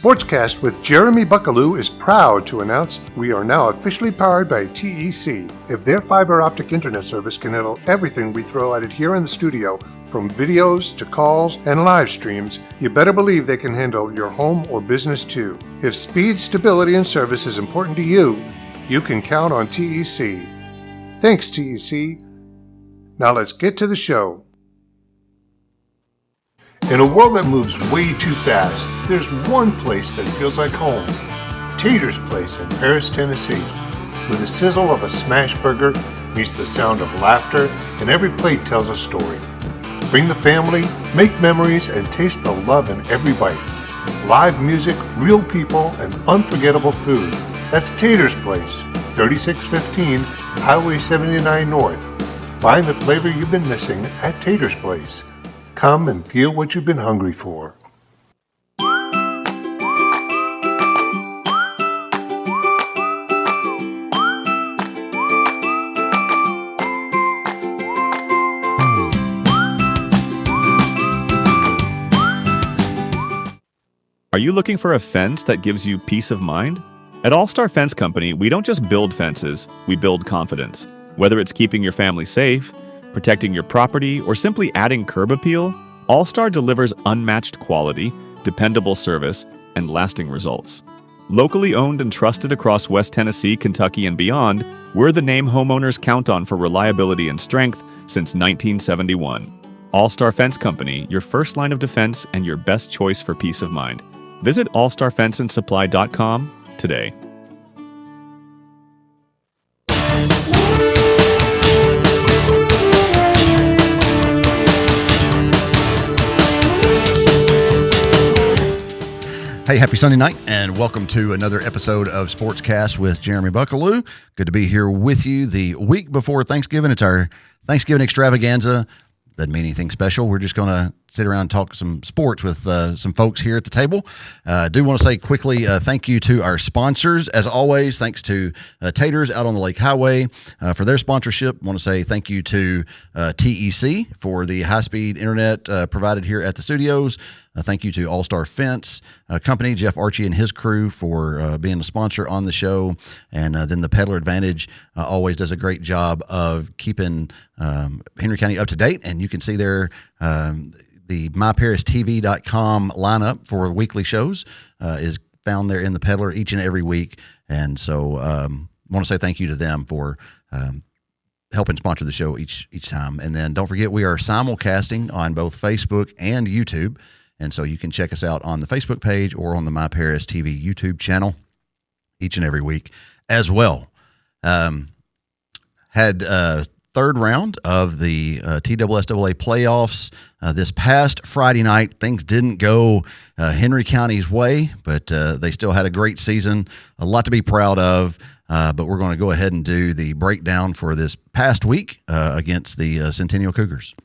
Sportscast with Jeremy Buckaloo is proud to announce we are now officially powered by TEC. If their fiber optic internet service can handle everything we throw at it here in the studio, from videos to calls and live streams, you better believe they can handle your home or business too. If speed, stability, and service is important to you, you can count on TEC. Thanks, TEC. Now let's get to the show. In a world that moves way too fast, there's one place that feels like home. Tater's Place in Paris, Tennessee, where the sizzle of a smash burger meets the sound of laughter and every plate tells a story. Bring the family, make memories, and taste the love in every bite. Live music, real people, and unforgettable food. That's Tater's Place, 3615 Highway 79 North. Find the flavor you've been missing at Tater's Place. Come and feel what you've been hungry for. Are you looking for a fence that gives you peace of mind? At All Star Fence Company, we don't just build fences, we build confidence. Whether it's keeping your family safe, protecting your property, or simply adding curb appeal, All Star delivers unmatched quality, dependable service, and lasting results. Locally owned and trusted across West Tennessee, Kentucky, and beyond, we're the name homeowners count on for reliability and strength since 1971. All Star Fence Company, your first line of defense and your best choice for peace of mind. Visit allstarfenceandsupply.com today. Hey, happy Sunday night, and welcome to another episode of Sportscast with Jeremy Buckaloo. Good to be here with you the week before Thanksgiving. It's our Thanksgiving Extravaganza. Doesn't mean anything special. We're just going to sit around and talk some sports with some folks here at the table. I do want to say quickly thank you to our sponsors. As always, thanks to Taters out on the Lake Highway for their sponsorship. I want to say thank you to TEC for the high-speed internet provided here at the studios. Thank you to All Star Fence Company, Jeff Archie and his crew for being a sponsor on the show. And then the Peddler Advantage always does a great job of keeping Henry County up to date. And you can see there the myparistv.com lineup for weekly shows is found there in the Peddler each and every week. And so I want to say thank you to them for helping sponsor the show each time. And then don't forget, we are simulcasting on both Facebook and YouTube. And so you can check us out on the Facebook page or on the My Paris TV YouTube channel each and every week as well. Had third round of the TSSAA playoffs this past Friday night. Things didn't go Henry County's way, but they still had a great season, a lot to be proud of. But we're going to go ahead and do the breakdown for this past week against the Centennial Cougars.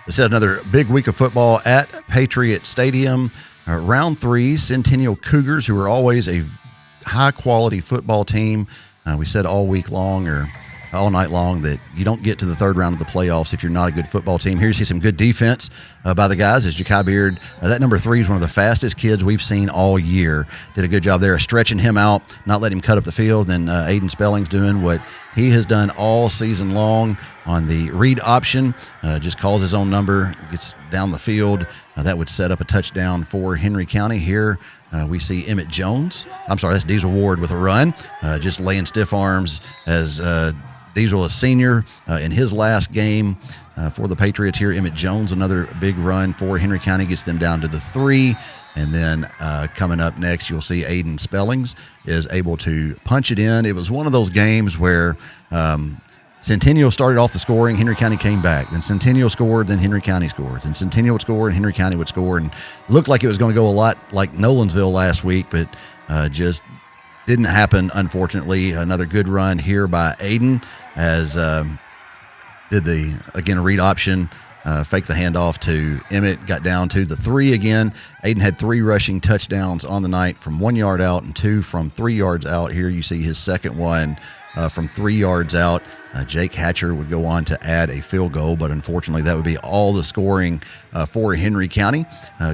This is another big week of football at Patriot Stadium. Round 3, Centennial Cougars, who are always a high-quality football team. We said all week long or all night long that you don't get to the third round of the playoffs if you're not a good football team. Here you see some good defense by the guys as Ja'Kai Beard. That number 3 is one of the fastest kids we've seen all year. Did a good job there stretching him out, not letting him cut up the field. Then Aiden Spelling's doing what he has done all season long on the read option. Just calls his own number, gets down the field. That would set up a touchdown for Henry County. Here we see Emmett Jones. I'm sorry, that's Diesel Ward with a run. Just laying stiff arms as Diesel is senior in his last game for the Patriots here. Emmett Jones, another big run for Henry County, gets them down to the 3. And then coming up next, you'll see Aiden Spellings is able to punch it in. It was one of those games where Centennial started off the scoring, Henry County came back. Then Centennial scored, then Henry County scored. Then Centennial would score, and Henry County would score. And it looked like it was going to go a lot like Nolensville last week, but just didn't happen, unfortunately. Another good run here by Aiden as did the, again, read option. faked the handoff to Emmett, got down to the 3 again. Aiden had 3 rushing touchdowns on the night from 1 yard out and 2 from 3 yards out. Here you see his second one from 3 yards out. Jake Hatcher would go on to add a field goal, but unfortunately that would be all the scoring for Henry County.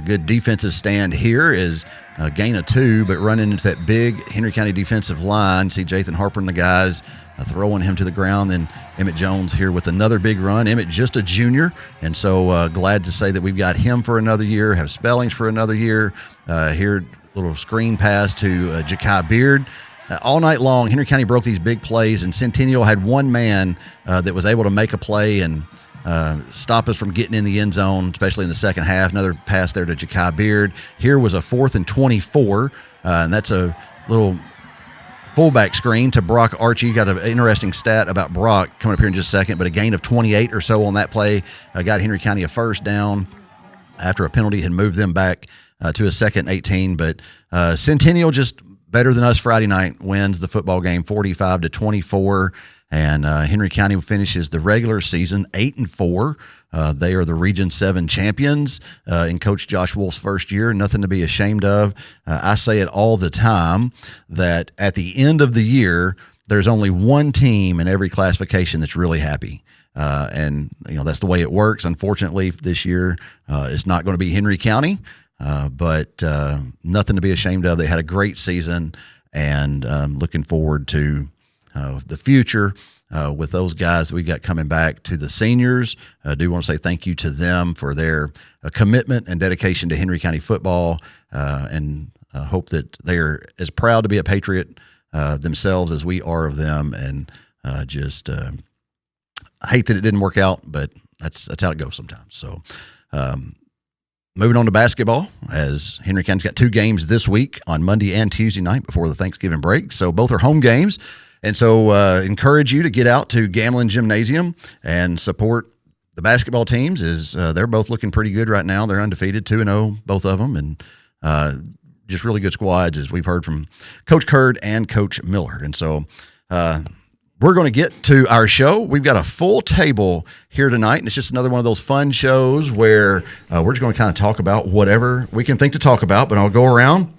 Good defensive stand here is a gain of 2, but running into that big Henry County defensive line. See Jathan Harper and the guys throwing him to the ground. Then Emmett Jones here with another big run. Emmett just a junior, and so glad to say that we've got him for another year, have Spellings for another year. Here, little screen pass to Ja'Kai Beard. All night long, Henry County broke these big plays, and Centennial had one man that was able to make a play and stop us from getting in the end zone, especially in the second half. Another pass there to Ja'Kai Beard. Here was a 4th and 24, and that's a little fullback screen to Brock Archie. Got an interesting stat about Brock coming up here in just a second, but a gain of 28 or so on that play got Henry County a first down after a penalty had moved them back to a 2nd and 18. But Centennial just better than us Friday night, wins the football game 45-24, and Henry County finishes the regular season 8-4. They are the Region 7 champions in Coach Josh Wolf's first year. Nothing to be ashamed of. I say it all the time that at the end of the year, there's only one team in every classification that's really happy. And that's the way it works. Unfortunately, this year it's not going to be Henry County. But nothing to be ashamed of. They had a great season, and looking forward to the future with those guys that we got coming back. To the seniors, I do want to say thank you to them for their commitment and dedication to Henry County football, and hope that they're as proud to be a Patriot themselves as we are of them, and just hate that it didn't work out, but that's how it goes sometimes. So moving on to basketball, as Henry County's got 2 games this week on Monday and Tuesday night before the Thanksgiving break. So both are home games. And so encourage you to get out to Gamlin Gymnasium and support the basketball teams. They're both looking pretty good right now. They're undefeated, 2-0, both of them. And just really good squads, as we've heard from Coach Curd and Coach Miller. And so we're going to get to our show. We've got a full table here tonight, and it's just another one of those fun shows where we're just going to kind of talk about whatever we can think to talk about, but I'll go around.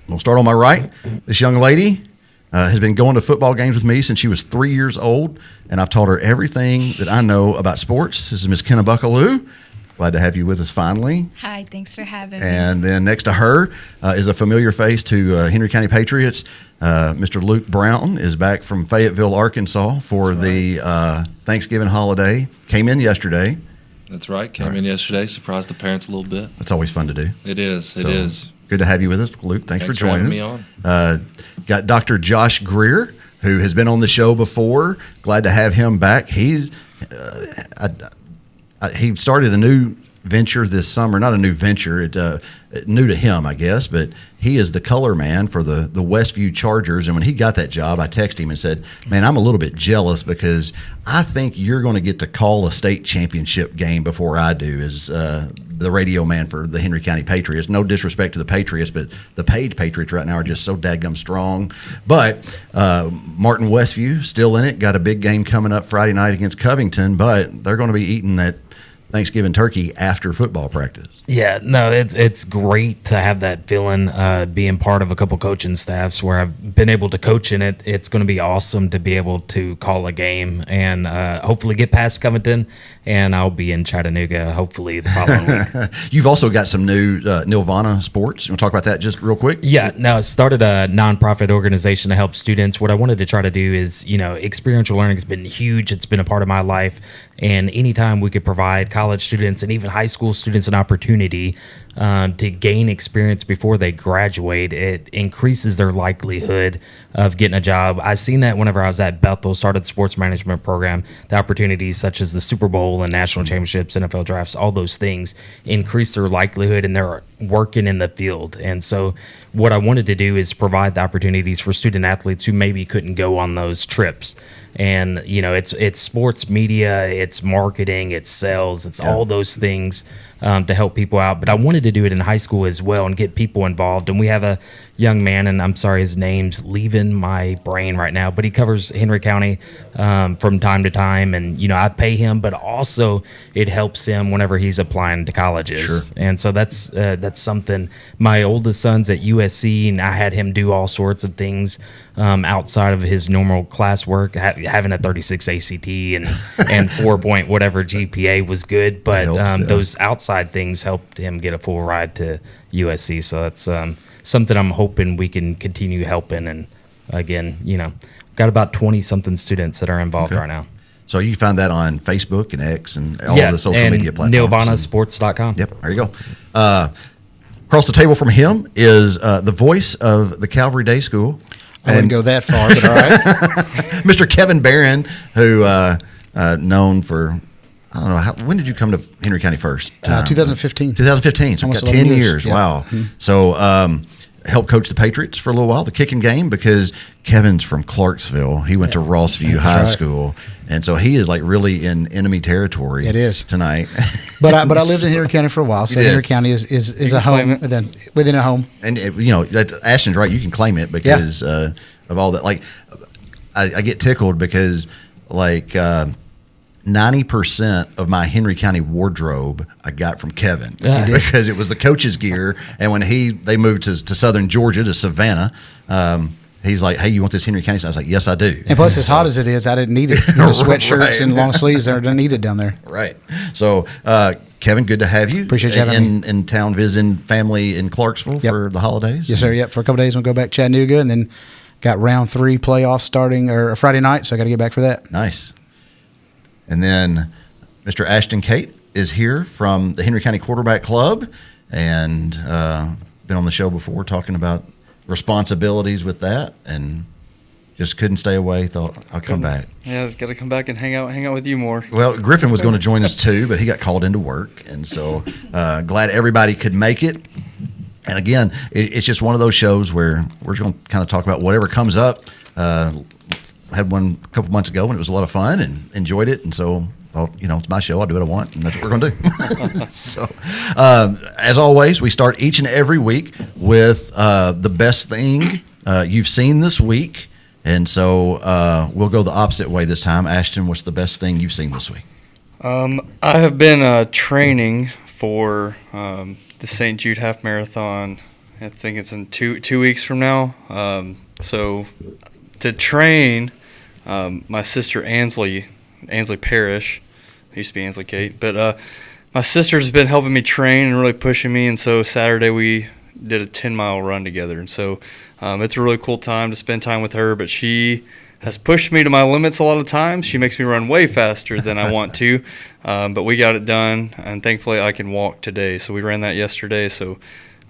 We'll start on my right. This young lady has been going to football games with me since she was 3 years old, and I've taught her everything that I know about sports. This is Miss Kenna Buckaloo. Glad to have you with us finally. Hi, thanks for having me. And then next to her is a familiar face to Henry County Patriots. Mr. Luke Brown is back from Fayetteville, Arkansas for the Thanksgiving holiday. Came in yesterday. That's right. Came in yesterday. Surprised the parents a little bit. That's always fun to do. It is. It is. Good to have you with us, Luke. Thanks for joining us. Having me on. Got Dr. Josh Greer, who has been on the show before. Glad to have him back. He started a new venture this summer. Not a new venture, new to him, I guess, but he is the color man for the Westview Chargers. And when he got that job, I texted him and said, man, I'm a little bit jealous because I think you're going to get to call a state championship game before I do as the radio man for the Henry County Patriots. No disrespect to the Patriots, but the Page Patriots right now are just so dadgum strong. But Martin Westview still in it. Got a big game coming up Friday night against Covington, but they're going to be eating that Thanksgiving turkey after football practice. Yeah, no, it's great to have that feeling, being part of a couple coaching staffs where I've been able to coach in it. It's going to be awesome to be able to call a game and hopefully get past Covington, and I'll be in Chattanooga hopefully the following week. You've also got some new Nirvana Sports. You want to talk about that just real quick? Yeah, no, I started a nonprofit organization to help students. What I wanted to try to do is, experiential learning has been huge. It's been a part of my life, and anytime we could provide college students and even high school students an opportunity to gain experience before they graduate, it increases their likelihood of getting a job. I seen that whenever I was at Bethel, started the sports management program. The opportunities such as the Super Bowl and national championships, NFL drafts, all those things increase their likelihood, and they're working in the field. And so what I wanted to do is provide the opportunities for student athletes who maybe couldn't go on those trips. And it's sports media, it's marketing, it's sales, it's all those things to help people out. But I wanted to do it in high school as well and get people involved. And we have a young man, and I'm sorry, his name's leaving my brain right now, but he covers Henry County from time to time, and I pay him, but also it helps him whenever he's applying to colleges. Sure. And so that's something. My oldest son's at USC, and I had him do all sorts of things outside of his normal classwork. Having a 36 ACT and 4 point whatever GPA was good, but those outside things helped him get a full ride to USC. So that's something I'm hoping we can continue helping. And again, got about 20 something students that are involved right now. So you find that on Facebook and X and all the social media platforms. NilvanaSports.com. Yep, there you go. Across the table from him is the voice of the Calvary Day School. I wouldn't go that far, but all right. Mr. Kevin Barron, who known for, I don't know, when did you come to Henry County first? 2015. 2015, so Almost got 10 11 years. years. Yeah. Wow. Mm-hmm. So helped coach the Patriots for a little while, the kicking game, because Kevin's from Clarksville. He went to Rossview High School, and so he is like really in enemy territory. It is tonight. But I lived in Henry County for a while, so Henry County is a home within a home. And that Ashton's right. You can claim it because of all that. Like, I get tickled because 90% of my Henry County wardrobe I got from Kevin because it was the coach's gear. And when they moved to Southern Georgia, to Savannah, he's like, "Hey, you want this Henry County?" So I was like, "Yes, I do." And plus, as hot as it is, I didn't need it. Sweatshirts and long sleeves are needed down there. Right. So, Kevin, good to have you. Appreciate you having me. In town visiting family in Clarksville for the holidays. Yes, sir. Yep. For a couple of days, we'll go back to Chattanooga, and then got round 3 playoffs starting or Friday night, so I got to get back for that. Nice. And then Mr. Ashton Cate is here from the Henry County Quarterback Club, and been on the show before talking about responsibilities with that, and just couldn't stay away. Thought I'll come back. Yeah, I've got to come back and hang out with you more. Well, Griffin was going to join us too, but he got called into work, and so glad everybody could make it. And again, it's just one of those shows where we're going to kind of talk about whatever comes up. Had one a couple months ago, and it was a lot of fun and enjoyed it. And so, it's my show. I'll do what I want, and that's what we're going to do. So, as always, we start each and every week with the best thing you've seen this week. And so we'll go the opposite way this time. Ashton, what's the best thing you've seen this week? I have been training for the St. Jude Half Marathon. I think it's in two weeks from now. So to train, my sister Ansley Parrish, used to be Ansley Cate, but my sister's been helping me train and really pushing me, and so Saturday we did a 10-mile run together, and so it's a really cool time to spend time with her, but she has pushed me to my limits a lot of times. She makes me run way faster than I want to, but we got it done, and thankfully I can walk today. So we ran that yesterday, so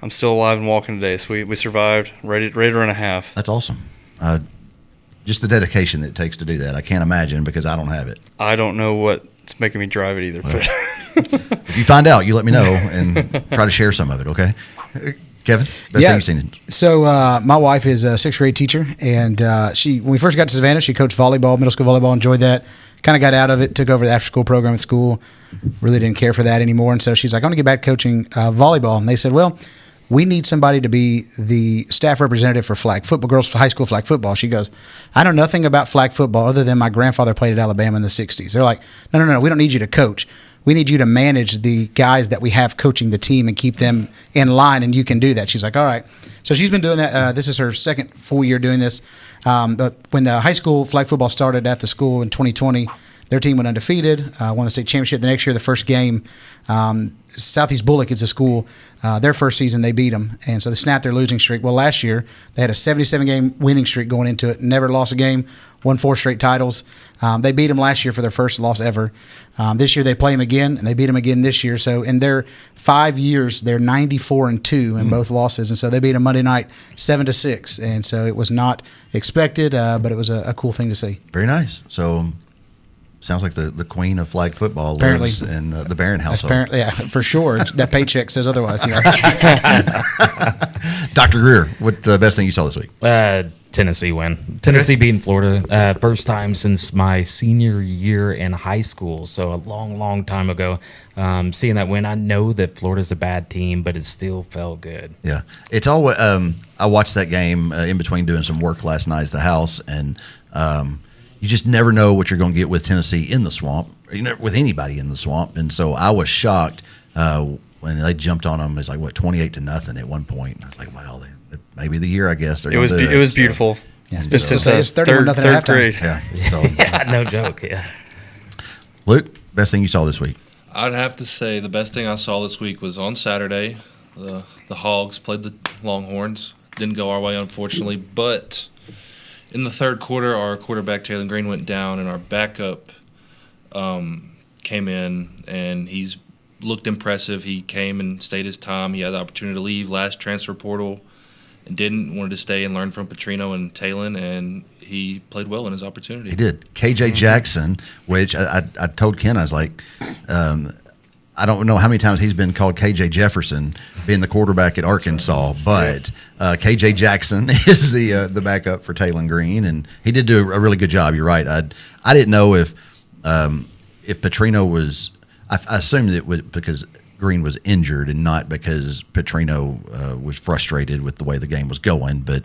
I'm still alive and walking today. So we survived, ready to run a half. That's awesome. Just the dedication that it takes to do that. I can't imagine because I don't have it. I don't know what's making me drive it either. Well, but if you find out, you let me know and try to share some of it, okay? Kevin, best thing you've seen. So my wife is a 6th grade teacher, and when we first got to Savannah, she coached volleyball, middle school volleyball, enjoyed that. Kind of got out of it, took over the after-school program at school, really didn't care for that anymore. And so she's like, I want to get back coaching volleyball. And they said, well, we need somebody to be the staff representative for flag football, girls high school flag football. She goes, I know nothing about flag football other than my grandfather played at Alabama in the 60s. They're like, no, we don't need you to coach. We need you to manage the guys that we have coaching the team and keep them in line, and you can do that. She's like, all right. So she's been doing that. This is her second full year doing this. But when high school flag football started at the school in 2020, their team went undefeated, won the state championship. The next year, the first game, Southeast Bullock is a school. Their first season, they beat them. And so they snapped their losing streak. Well, last year, they had a 77-game winning streak going into it, never lost a game, won 4 straight titles. They beat them last year for their first loss ever. This year, they play them again, and they beat them again this year. So in their 5 years, they're 94-2 in both losses. And so they beat them Monday night 7-6. And so it was not expected, but it was a cool thing to see. Very nice. So sounds like the queen of flag football lives in the Barron household. Apparently, yeah, for sure. That paycheck says otherwise. Dr. Greer, what the best thing you saw this week? Tennessee win. Tennessee beating Florida. First time since my senior year in high school, so a long, long time ago. Seeing that win, I know that Florida's a bad team, but it still felt good. Yeah, it's always. I watched that game in between doing some work last night at the house, and you just never know what you're going to get with Tennessee in the swamp, or with anybody in the swamp. And so I was shocked when they jumped on them. It's like 28-0 at one point. And I was like, wow, maybe the year, I guess. They're It was gonna do it was So, beautiful. Yeah, It's so it's 31 nothing at third halftime. grade. yeah. So, Yeah, no joke. Yeah. Luke, best thing you saw this week? I'd have to say the best thing I saw this week was on Saturday. The Hogs played the Longhorns. Didn't go our way, unfortunately. But in the third quarter, our quarterback, Taylor Green, went down, and our backup came in, and he's looked impressive. He came and stayed his time. He had the opportunity to leave last transfer portal and didn't. Wanted to stay and learn from Petrino and Talon, and he played well in his opportunity. He did. KJ Jackson, which I told Ken, I was like, I don't know how many times he's been called KJ Jefferson, being the quarterback at Arkansas, but KJ Jackson is the backup for Talon Green, and he did do a really good job. You're right. I didn't know if Petrino was. I assumed it was because Green was injured and not because Petrino was frustrated with the way the game was going, but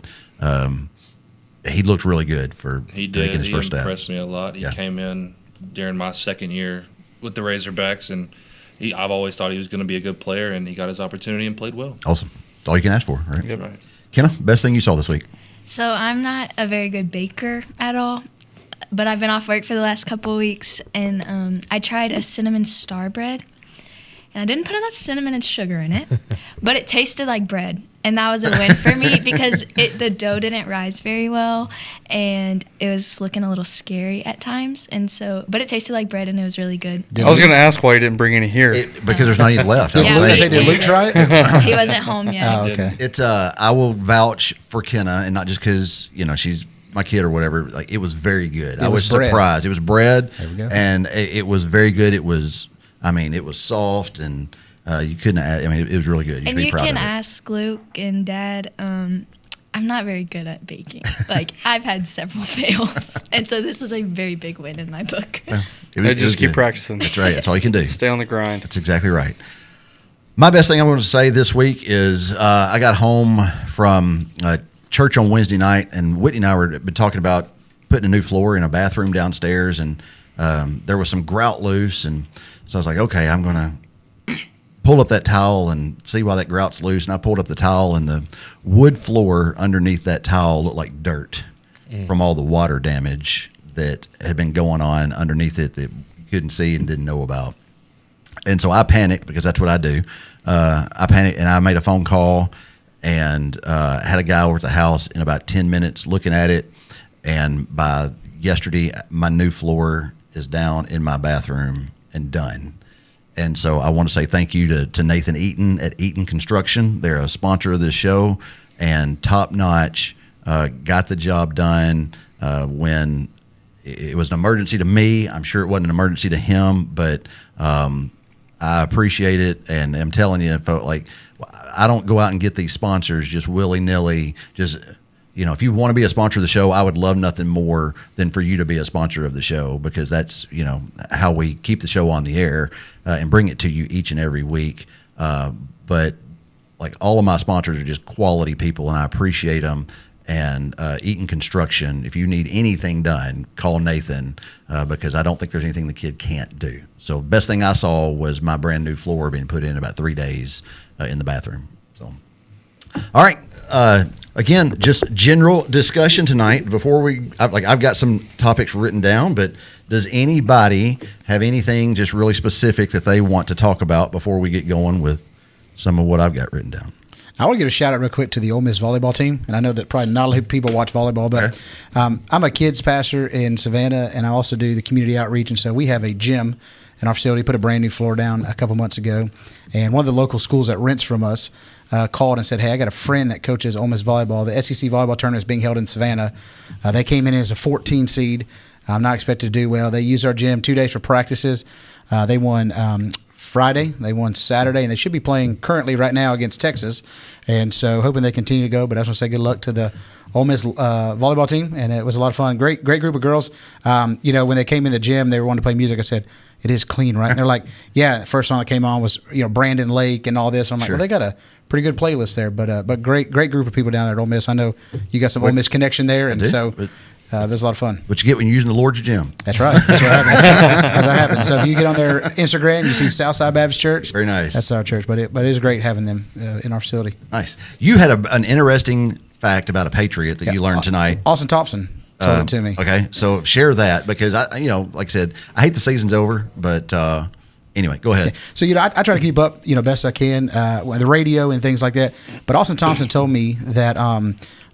he looked really good for taking his first step. He impressed me a lot. He came in during my second year with the Razorbacks, and I've always thought he was going to be a good player, and he got his opportunity and played well. Awesome. That's all you can ask for, right? Yep. Right. Kenna, best thing you saw this week? So I'm not a very good baker at all, but I've been off work for the last couple of weeks, and I tried a cinnamon star bread, and I didn't put enough cinnamon and sugar in it, but it tasted like bread, and that was a win for me because the dough didn't rise very well, and it was looking a little scary at times, and so, but it tasted like bread, and it was really good. I was going to ask why you didn't bring any here. Because there's not any left. Yeah, Did Luke try it? He wasn't home yet. Oh, okay. It's I will vouch for Kenna, and not just because she's my kid or whatever. Like, it was very good. I was bread. surprised. It was bread, There we go. and it was very good. It was, it was soft, and you couldn't. It was really good. You should And be you proud can of it. ask Luke and Dad. I'm not very good at baking. Like, I've had several fails, and so this was a very big win in my book. It was Just keep good. practicing. That's right. That's all you can do. Stay on the grind. That's exactly right. My best thing I want to say this week is I got home from church on Wednesday night, and Whitney and I were been talking about putting a new floor in a bathroom downstairs, and there was some grout loose, and so I was like, okay, I'm going to pull up that towel and see why that grout's loose. And I pulled up the towel, and the wood floor underneath that towel looked like dirt from all the water damage that had been going on underneath it that you couldn't see and didn't know about. And so I panicked, because that's what I do. I panicked, and I made a phone call and had a guy over at the house in about 10 minutes looking at it. And by yesterday, my new floor is down in my bathroom and done. And so I want to say thank you to Nathan Eaton at Eaton Construction. They're a sponsor of this show, and top notch. Got the job done when it was an emergency to me. I'm sure it wasn't an emergency to him, but I appreciate it. And I'm telling you, folks, like, I don't go out and get these sponsors just willy-nilly. Just, if you want to be a sponsor of the show, I would love nothing more than for you to be a sponsor of the show, because that's, how we keep the show on the air and bring it to you each and every week. But like, all of my sponsors are just quality people, and I appreciate them. And Eaton Construction, if you need anything done, call Nathan, because I don't think there's anything the kid can't do. So the best thing I saw was my brand new floor being put in about 3 days in the bathroom. So, all right. Again, just general discussion tonight. Before I've got some topics written down, but does anybody have anything just really specific that they want to talk about before we get going with some of what I've got written down? I want to give a shout out real quick to the Ole Miss volleyball team, and I know that probably not a lot of people watch volleyball, but I'm a kids pastor in Savannah, and I also do the community outreach, and so we have a gym in our facility. Put a brand new floor down a couple months ago, and one of the local schools that rents from us called and said, "Hey, I got a friend that coaches Ole Miss volleyball. The SEC volleyball tournament is being held in Savannah. They came in as a 14 seed. I'm not expected to do well. They used our gym 2 days for practices. They won Friday. They won Saturday, and they should be playing currently right now against Texas. And so hoping they continue to go. But I just want to say good luck to the Ole Miss volleyball team, and it was a lot of fun. Great group of girls. You know, when they came in the gym, they were wanting to play music. I said, it is clean, right? And they're like, yeah, the first song that came on was, you know, Brandon Lake and all this. I'm like, Sure. well, they got a pretty good playlist there. But great group of people down there at Ole Miss. I know you got some Ole Miss connection there, and do, so but- it was a lot of fun. What you get when you're using the Lord's gym. That's right. That's what happens. That's what happens. So if you get on their Instagram, you see Southside Baptist Church. Very nice. That's our church. But it is great having them in our facility. Nice. You had an interesting fact about a Patriot that you learned tonight. Austin Thompson told it to me. Okay, so share that because I, you know, like I said, I hate the season's over, but anyway, go ahead. So, you know, I try to keep up, you know, best I can with the radio and things like that. But Austin Thompson told me that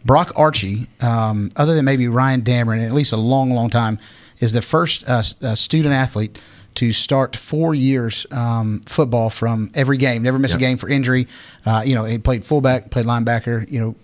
Brock Archie, other than maybe Ryan Dameron, at least a long time, is the first student athlete to start 4 years football from every game, never miss a game for injury. You know, he played fullback, played linebacker, you know,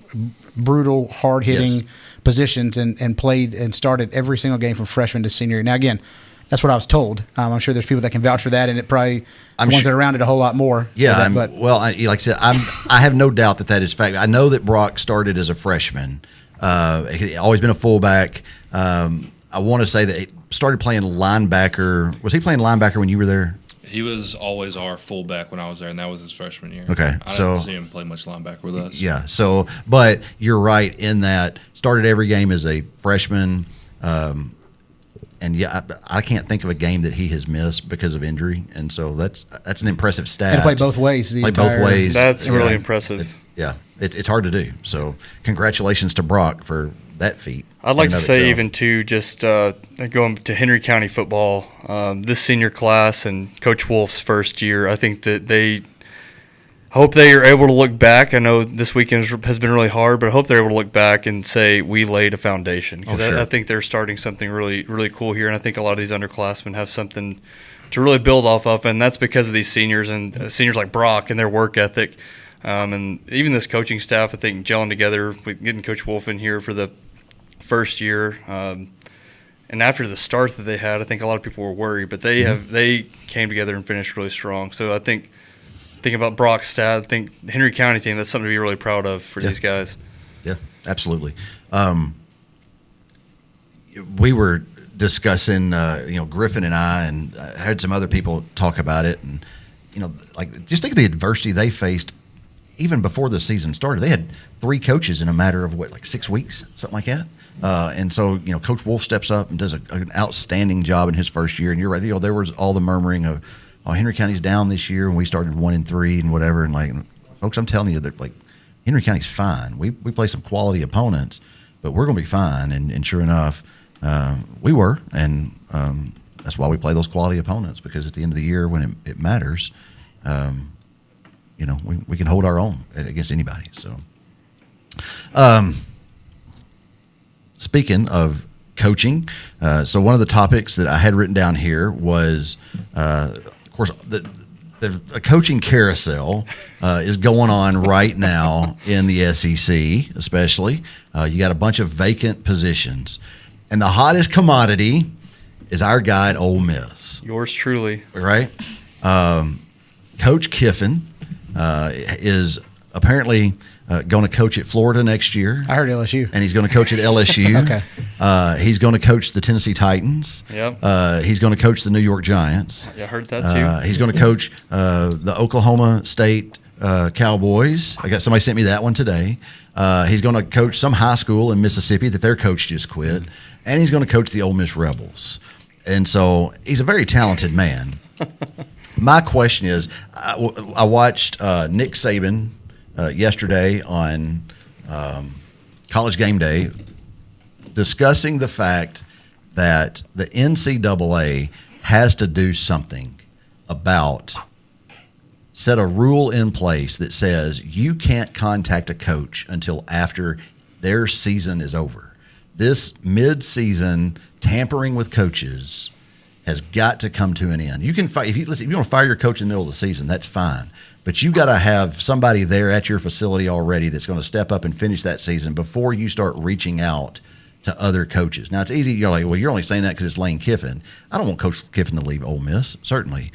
brutal, hard-hitting positions and played and started every single game from freshman to senior year. Now, again, that's what I was told. I'm sure there's people that can vouch for that, and it probably ones that are around it a whole lot more. Yeah, but like I said, I have no doubt that is fact. I know that Brock started as a freshman. He's always been a fullback. I want to say that he started playing linebacker. Was he playing linebacker when you were there? He was always our fullback when I was there, and that was his freshman year. Okay, I so didn't see him play much linebacker with us. Yeah. So, but you're right in that started every game as a freshman. And yeah, I can't think of a game that he has missed because of injury, and so that's an impressive stat. and to play both ways. Both ways. That's really impressive. Yeah, it's hard to do. So, congratulations to Brock for that feat. I'd like in to and of say itself. even too, just going to Henry County football, this senior class and Coach Wolf's first year, I think that they hope they are able to look back. I know this weekend has been really hard, but I hope they're able to look back and say we laid a foundation because sure. I think they're starting something really, really cool here, and I think a lot of these underclassmen have something to really build off of, and that's because of these seniors and seniors like Brock and their work ethic, and even this coaching staff. I think gelling together, with getting Coach Wolf in here for the first year, and after the start that they had, I think a lot of people were worried, but they came together and finished really strong. So I think. Thinking about Brock's stat, I think Henry County team, that's something to be really proud of for these guys. Yeah, absolutely. We were discussing, Griffin and I, and I had some other people talk about it, and like just think of the adversity they faced even before the season started. They had 3 coaches in a matter of 6 weeks, something like that. And so, Coach Wolf steps up and does an outstanding job in his first year. And you're right, there was all the murmuring of, oh, Henry County's down this year, and we started 1-3 and whatever. And folks, I'm telling you that Henry County's fine. We play some quality opponents, but we're going to be fine. And sure enough, we were, and that's why we play those quality opponents, because at the end of the year, when it matters, we can hold our own against anybody. So, speaking of coaching, so one of the topics that I had written down here was. Of course, a coaching carousel is going on right now in the SEC, especially. You got a bunch of vacant positions. And the hottest commodity is our guy at Ole Miss. Yours truly. Right? Coach Griffin is apparently going to coach at Florida next year. I heard LSU. And he's going to coach at LSU. Okay. He's going to coach the Tennessee Titans. Yep. He's going to coach the New York Giants. Yeah, I heard that too. He's going to coach the Oklahoma State Cowboys. Somebody sent me that one today. He's going to coach some high school in Mississippi that their coach just quit. And he's going to coach the Ole Miss Rebels. And so he's a very talented man. My question is, I watched Nick Saban yesterday on College Game Day discussing the fact that the NCAA has to do something about set a rule in place that says you can't contact a coach until after their season is over. This mid-season tampering with coaches has got to come to an end. You can if you want to fire your coach in the middle of the season, that's fine. But you got to have somebody there at your facility already that's going to step up and finish that season before you start reaching out to other coaches. Now, it's easy. You're like, well, you're only saying that because it's Lane Kiffin. I don't want Coach Kiffin to leave Ole Miss, certainly.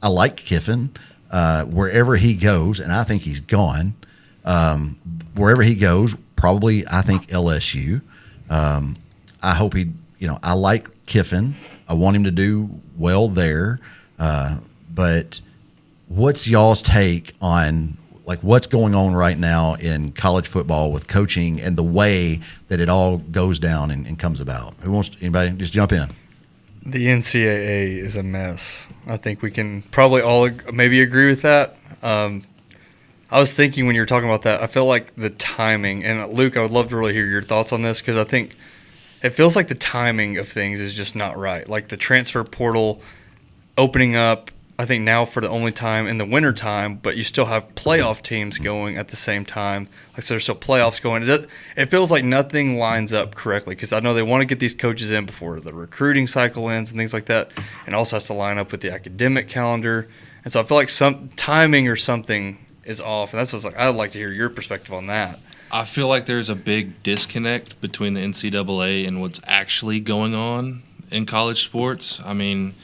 I like Kiffin wherever he goes, and I think he's gone. Wherever he goes, probably I think LSU. I hope I like Kiffin. I want him to do well there. But what's y'all's take on like what's going on right now in college football with coaching and the way that it all goes down and comes about? Anybody just jump in? The NCAA is a mess. I think we can probably all maybe agree with that. I was thinking when you were talking about that, I feel like the timing, and Luke, I would love to really hear your thoughts on this because I think it feels like the timing of things is just not right. Like the transfer portal opening up, I think now for the only time in the winter time, but you still have playoff teams going at the same time. Like so there's still playoffs going. It feels like nothing lines up correctly because I know they want to get these coaches in before the recruiting cycle ends and things like that, and also has to line up with the academic calendar. And so I feel like some timing or something is off, and that's what's like. I'd like to hear your perspective on that. I feel like there's a big disconnect between the NCAA and what's actually going on in college sports. I mean,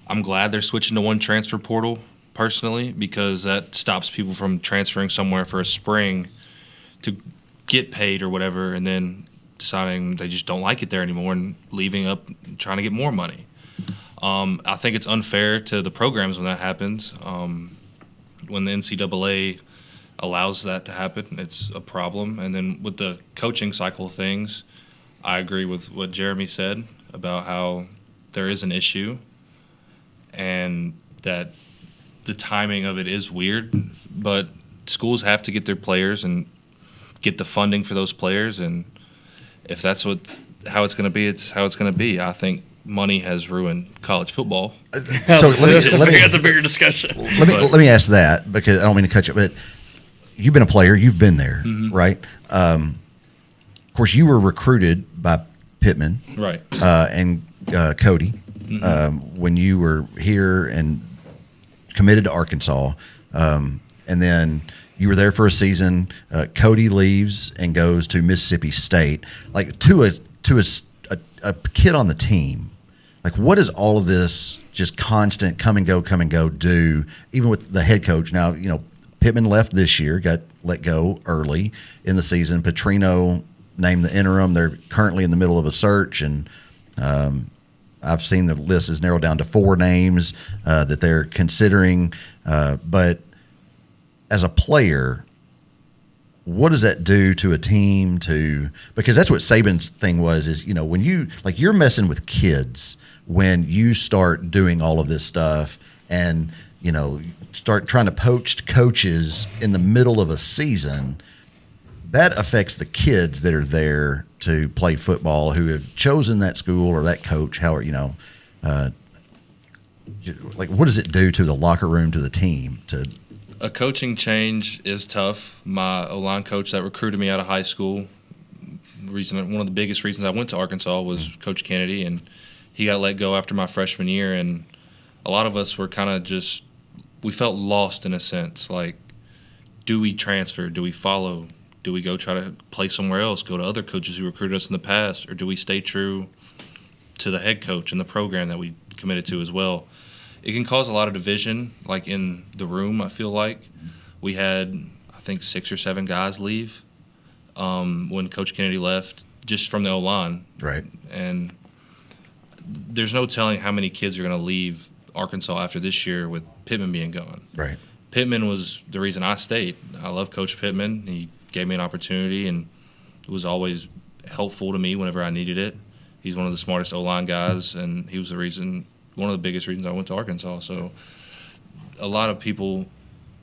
I'm glad they're switching to one transfer portal personally because that stops people from transferring somewhere for a spring to get paid or whatever and then deciding they just don't like it there anymore and leaving up trying to get more money. I think it's unfair to the programs when that happens. When the NCAA allows that to happen, it's a problem. And then with the coaching cycle of things, I agree with what Jeremy said about how there is an issue and that the timing of it is weird, but schools have to get their players and get the funding for those players. And if that's how it's going to be, it's how it's going to be. I think money has ruined college football. So that's a bigger discussion. Let me ask that because I don't mean to cut you, but you've been a player, you've been there, right? Of course, you were recruited by Pittman, right, and Cody when you were here and committed to Arkansas, and then you were there for a season. Cody leaves and goes to Mississippi State, like to a kid on the team. Like, what does all of this just constant come and go do, even with the head coach? Now, Pittman left this year, got let go early in the season. Petrino named the interim. They're currently in the middle of a search, and I've seen the list is narrowed down to 4 names that they're considering. But as a player, what does that do to a team because that's what Saban's thing was, is, when you're messing with kids when you start doing all of this stuff and, start trying to poach coaches in the middle of a season, that affects the kids that are there to play football who have chosen that school or that coach, however, like what does it do to the locker room, to the team? A coaching change is tough. My O-line coach that recruited me out of high school, one of the biggest reasons I went to Arkansas was Coach Kennedy, and he got let go after my freshman year, and a lot of us were kind of we felt lost in a sense. Like, do we transfer? Do we follow? Do we go try to play somewhere else, go to other coaches who recruited us in the past, or do we stay true to the head coach and the program that we committed to as well? It can cause a lot of division, like in the room. I feel like we had, I think, 6 or 7 guys leave when Coach Kennedy left, just from the O-line. Right. And there's no telling how many kids are going to leave Arkansas after this year with Pittman being gone. Right. Pittman was the reason I stayed. I love Coach Pittman. He gave me an opportunity and was always helpful to me whenever I needed it. He's one of the smartest O-line guys, and he was one of the biggest reasons I went to Arkansas. So a lot of people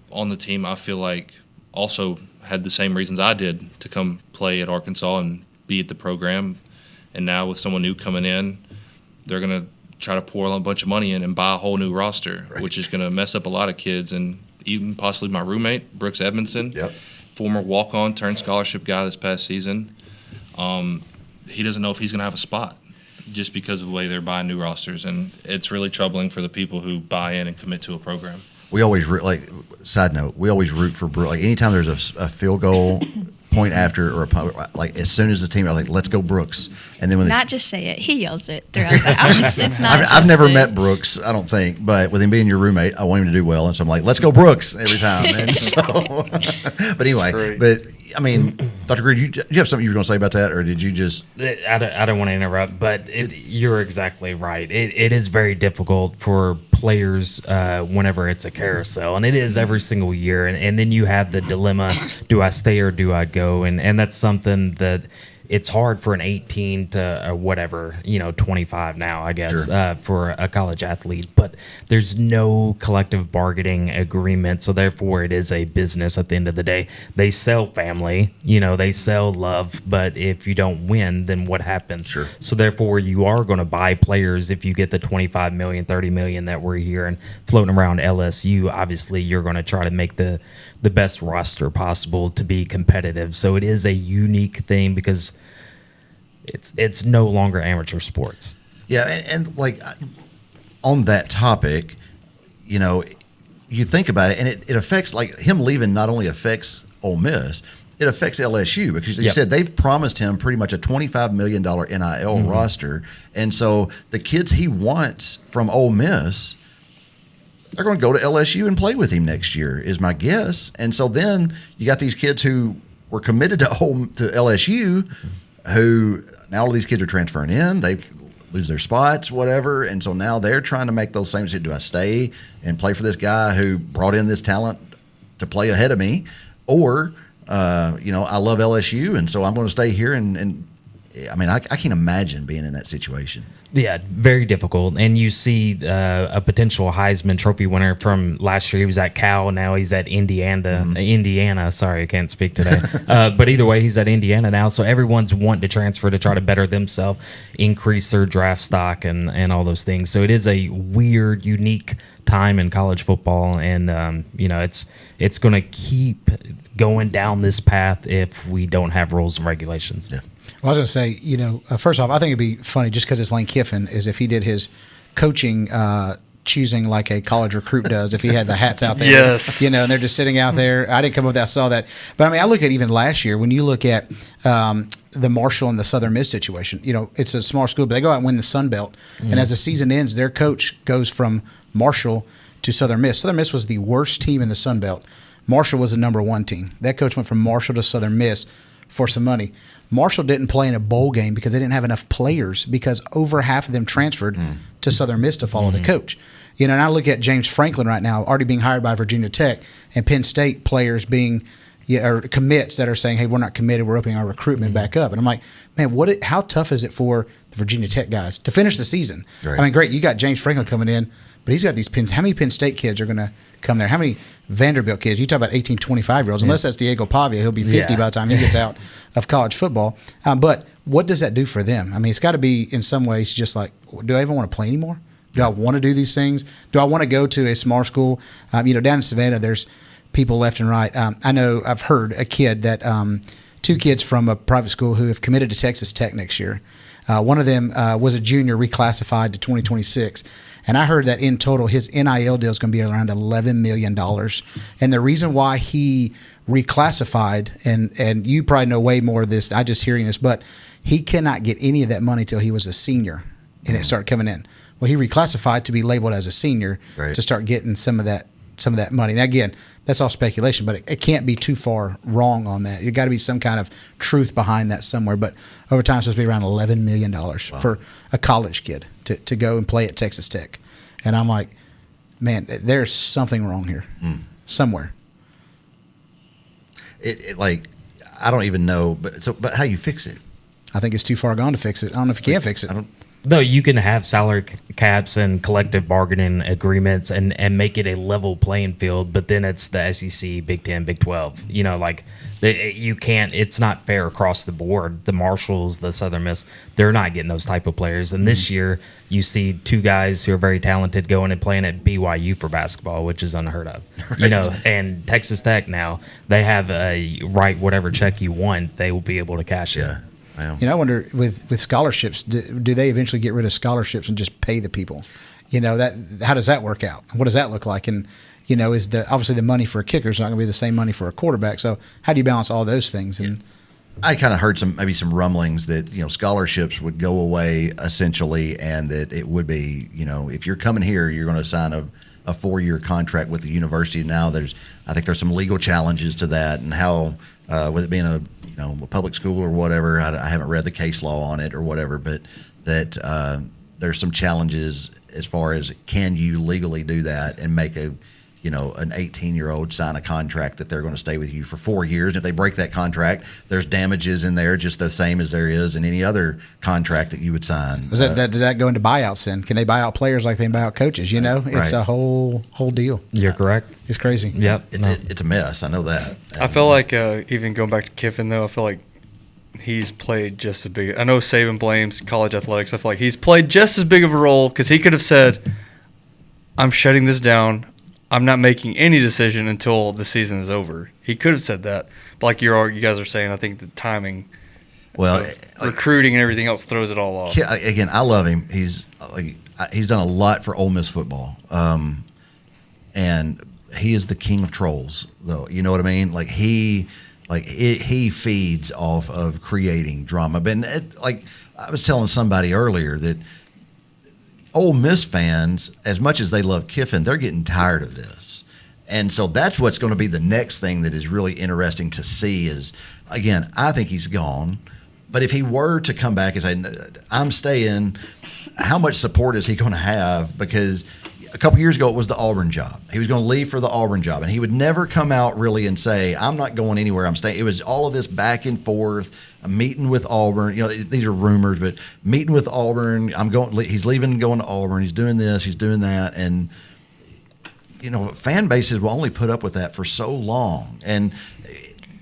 on the team, I feel like, also had the same reasons I did to come play at Arkansas and be at the program. And now with someone new coming in, they're going to try to pour a bunch of money in and buy a whole new roster, right, which is going to mess up a lot of kids. And even possibly my roommate, Brooks Edmondson, former walk-on turned scholarship guy this past season, he doesn't know if he's going to have a spot just because of the way they're buying new rosters. And it's really troubling for the people who buy in and commit to a program. We always, side note, we always root for Brooks. Like, anytime there's a field goal point after or like as soon as the team are like, let's go Brooks, and then when Not just say it. He yells it throughout the house. It's not. I've never just met Brooks, I don't think, but with him being your roommate, I want him to do well, and so I'm like, let's go Brooks every time. And so, but anyway, but I mean, Dr. Greer, do you have something you were going to say about that, or did you just? I don't want to interrupt, but you're exactly right. It is very difficult for players whenever it's a carousel, and it is every single year. And then you have the dilemma: do I stay or do I go? And that's something that it's hard for an 18 to whatever, 25 now, I guess, Sure. For a college athlete. But there's no collective bargaining agreement, so therefore it is a business at the end of the day. They sell family, they sell love, but if you don't win, then what happens? Sure. So therefore you are going to buy players if you get the 25 million, 30 million that we're hearing floating around LSU. Obviously, you're going to try to make the best roster possible to be competitive. So it is a unique thing because it's no longer amateur sports. Yeah, and like on that topic, you think about it, and it affects, like him leaving not only affects Ole Miss, it affects LSU because you said they've promised him pretty much a $25 million NIL roster, and so the kids he wants from Ole Miss are going to go to LSU and play with him next year, is my guess. And so then you got these kids who were committed to LSU, who now all these kids are transferring in. They lose their spots, whatever. And so now they're trying to make those same decisions. Do I stay and play for this guy who brought in this talent to play ahead of me? Or, I love LSU, and so I'm going to stay here. And I mean, I can't imagine being in that situation. Yeah, very difficult. And you see a potential Heisman Trophy winner from last year. He was at Cal. Now he's at Indiana. Sorry, I can't speak today. But either way, he's at Indiana now. So everyone's wanting to transfer to try to better themselves, increase their draft stock, and all those things. So it is a weird, unique time in college football. And, it's going to keep going down this path if we don't have rules and regulations. Yeah. Well, I was going to say, first off, I think it'd be funny just because it's Lane Kiffin is if he did his coaching choosing like a college recruit does, if he had the hats out there, Yes. and they're just sitting out there. I didn't come up with that. I saw that. But I mean, I look at even last year when you look at the Marshall and the Southern Miss situation, it's a small school, but they go out and win the Sun Belt. Mm-hmm. And as the season ends, their coach goes from Marshall to Southern Miss. Southern Miss was the worst team in the Sun Belt. Marshall was the number one team. That coach went from Marshall to Southern Miss for some money. Marshall didn't play in a bowl game because they didn't have enough players because over half of them transferred to Southern Miss to follow the coach. And I look at James Franklin right now already being hired by Virginia Tech and Penn State players being or commits that are saying, hey, we're not committed, we're opening our recruitment back up. And I'm like, man, how tough is it for the Virginia Tech guys to finish the season? Right. I mean, great, you got James Franklin coming in, but he's got these Penn. How many Penn State kids are going to come there? How many Vanderbilt kids? You talk about 18, 25-year-olds. Unless that's Diego Pavia, he'll be 50 by the time he gets out of college football. But what does that do for them? I mean, it's got to be in some ways just like, do I even want to play anymore? Do I want to do these things? Do I want to go to a small school? Down in Savannah, there's people left and right. I know I've heard a kid that two kids from a private school who have committed to Texas Tech next year. One of them was a junior reclassified to 2026. And I heard that in total, his NIL deal is going to be around $11 million. And the reason why he reclassified, and you probably know way more of this, I just hearing this, but he cannot get any of that money till he was a senior and it started coming in. Well, he reclassified to be labeled as a senior to start getting some of that money. And again, that's all speculation, but it can't be too far wrong on that. You've got to be some kind of truth behind that somewhere. But over time, it's supposed to be around $11 million for a college kid to go and play at Texas Tech. And I'm like, man, there's something wrong here somewhere. It I don't even know, but how you fix it? I think it's too far gone to fix it. I don't know if you can fix it. No, you can have salary caps and collective bargaining agreements and make it a level playing field, but then it's the SEC, Big 10, Big 12. You can't. It's not fair across the board. The Marshalls, the Southern Miss, they're not getting those type of players. And this year, you see two guys who are very talented going and playing at BYU for basketball, which is unheard of. Right. And Texas Tech now, they have a write whatever check you want, they will be able to cash it. Yeah. Wow. I wonder with scholarships, do they eventually get rid of scholarships and just pay the people? that how does that work out? What does that look like? And is obviously the money for a kicker is not going to be the same money for a quarterback. So how do you balance all those things? And I kind of heard some rumblings that scholarships would go away essentially, and that it would be if you're coming here, you're going to sign a 4-year contract with the university. Now I think there's some legal challenges to that, and how with it being a public school or whatever. I haven't read the case law on it or whatever, but that there's some challenges as far as can you legally do that and make an 18-year-old sign a contract that they're going to stay with you for 4 years. And if they break that contract, there's damages in there just the same as there is in any other contract that you would sign. Does that go into buyouts then? Can they buy out players like they buy out coaches? It's a whole deal. You're correct. It's crazy. Yep. It's a mess. I know that. I feel like even going back to Kiffin, though, I feel like he's played just as big. I know Saban blames college athletics. I feel like he's played just as big of a role, because he could have said, I'm shutting this down. I'm not making any decision until the season is over. He could have said that. But like you guys are saying, I think the timing, recruiting and everything else throws it all off. Again, I love him. He's done a lot for Ole Miss football. And he is the king of trolls, though. You know what I mean? He feeds off of creating drama. But I was telling somebody earlier that Ole Miss fans, as much as they love Kiffin, they're getting tired of this. And so that's what's going to be the next thing that is really interesting to see is, again, I think he's gone. But if he were to come back and say, I'm staying, how much support is he going to have? Because a couple years ago, it was the Auburn job. He was going to leave for the Auburn job, and he would never come out really and say, I'm not going anywhere, I'm staying. It was all of this back and forth, a meeting with Auburn. These are rumors, but meeting with Auburn, he's leaving, going to Auburn, he's doing this, he's doing that. And, fan bases will only put up with that for so long. And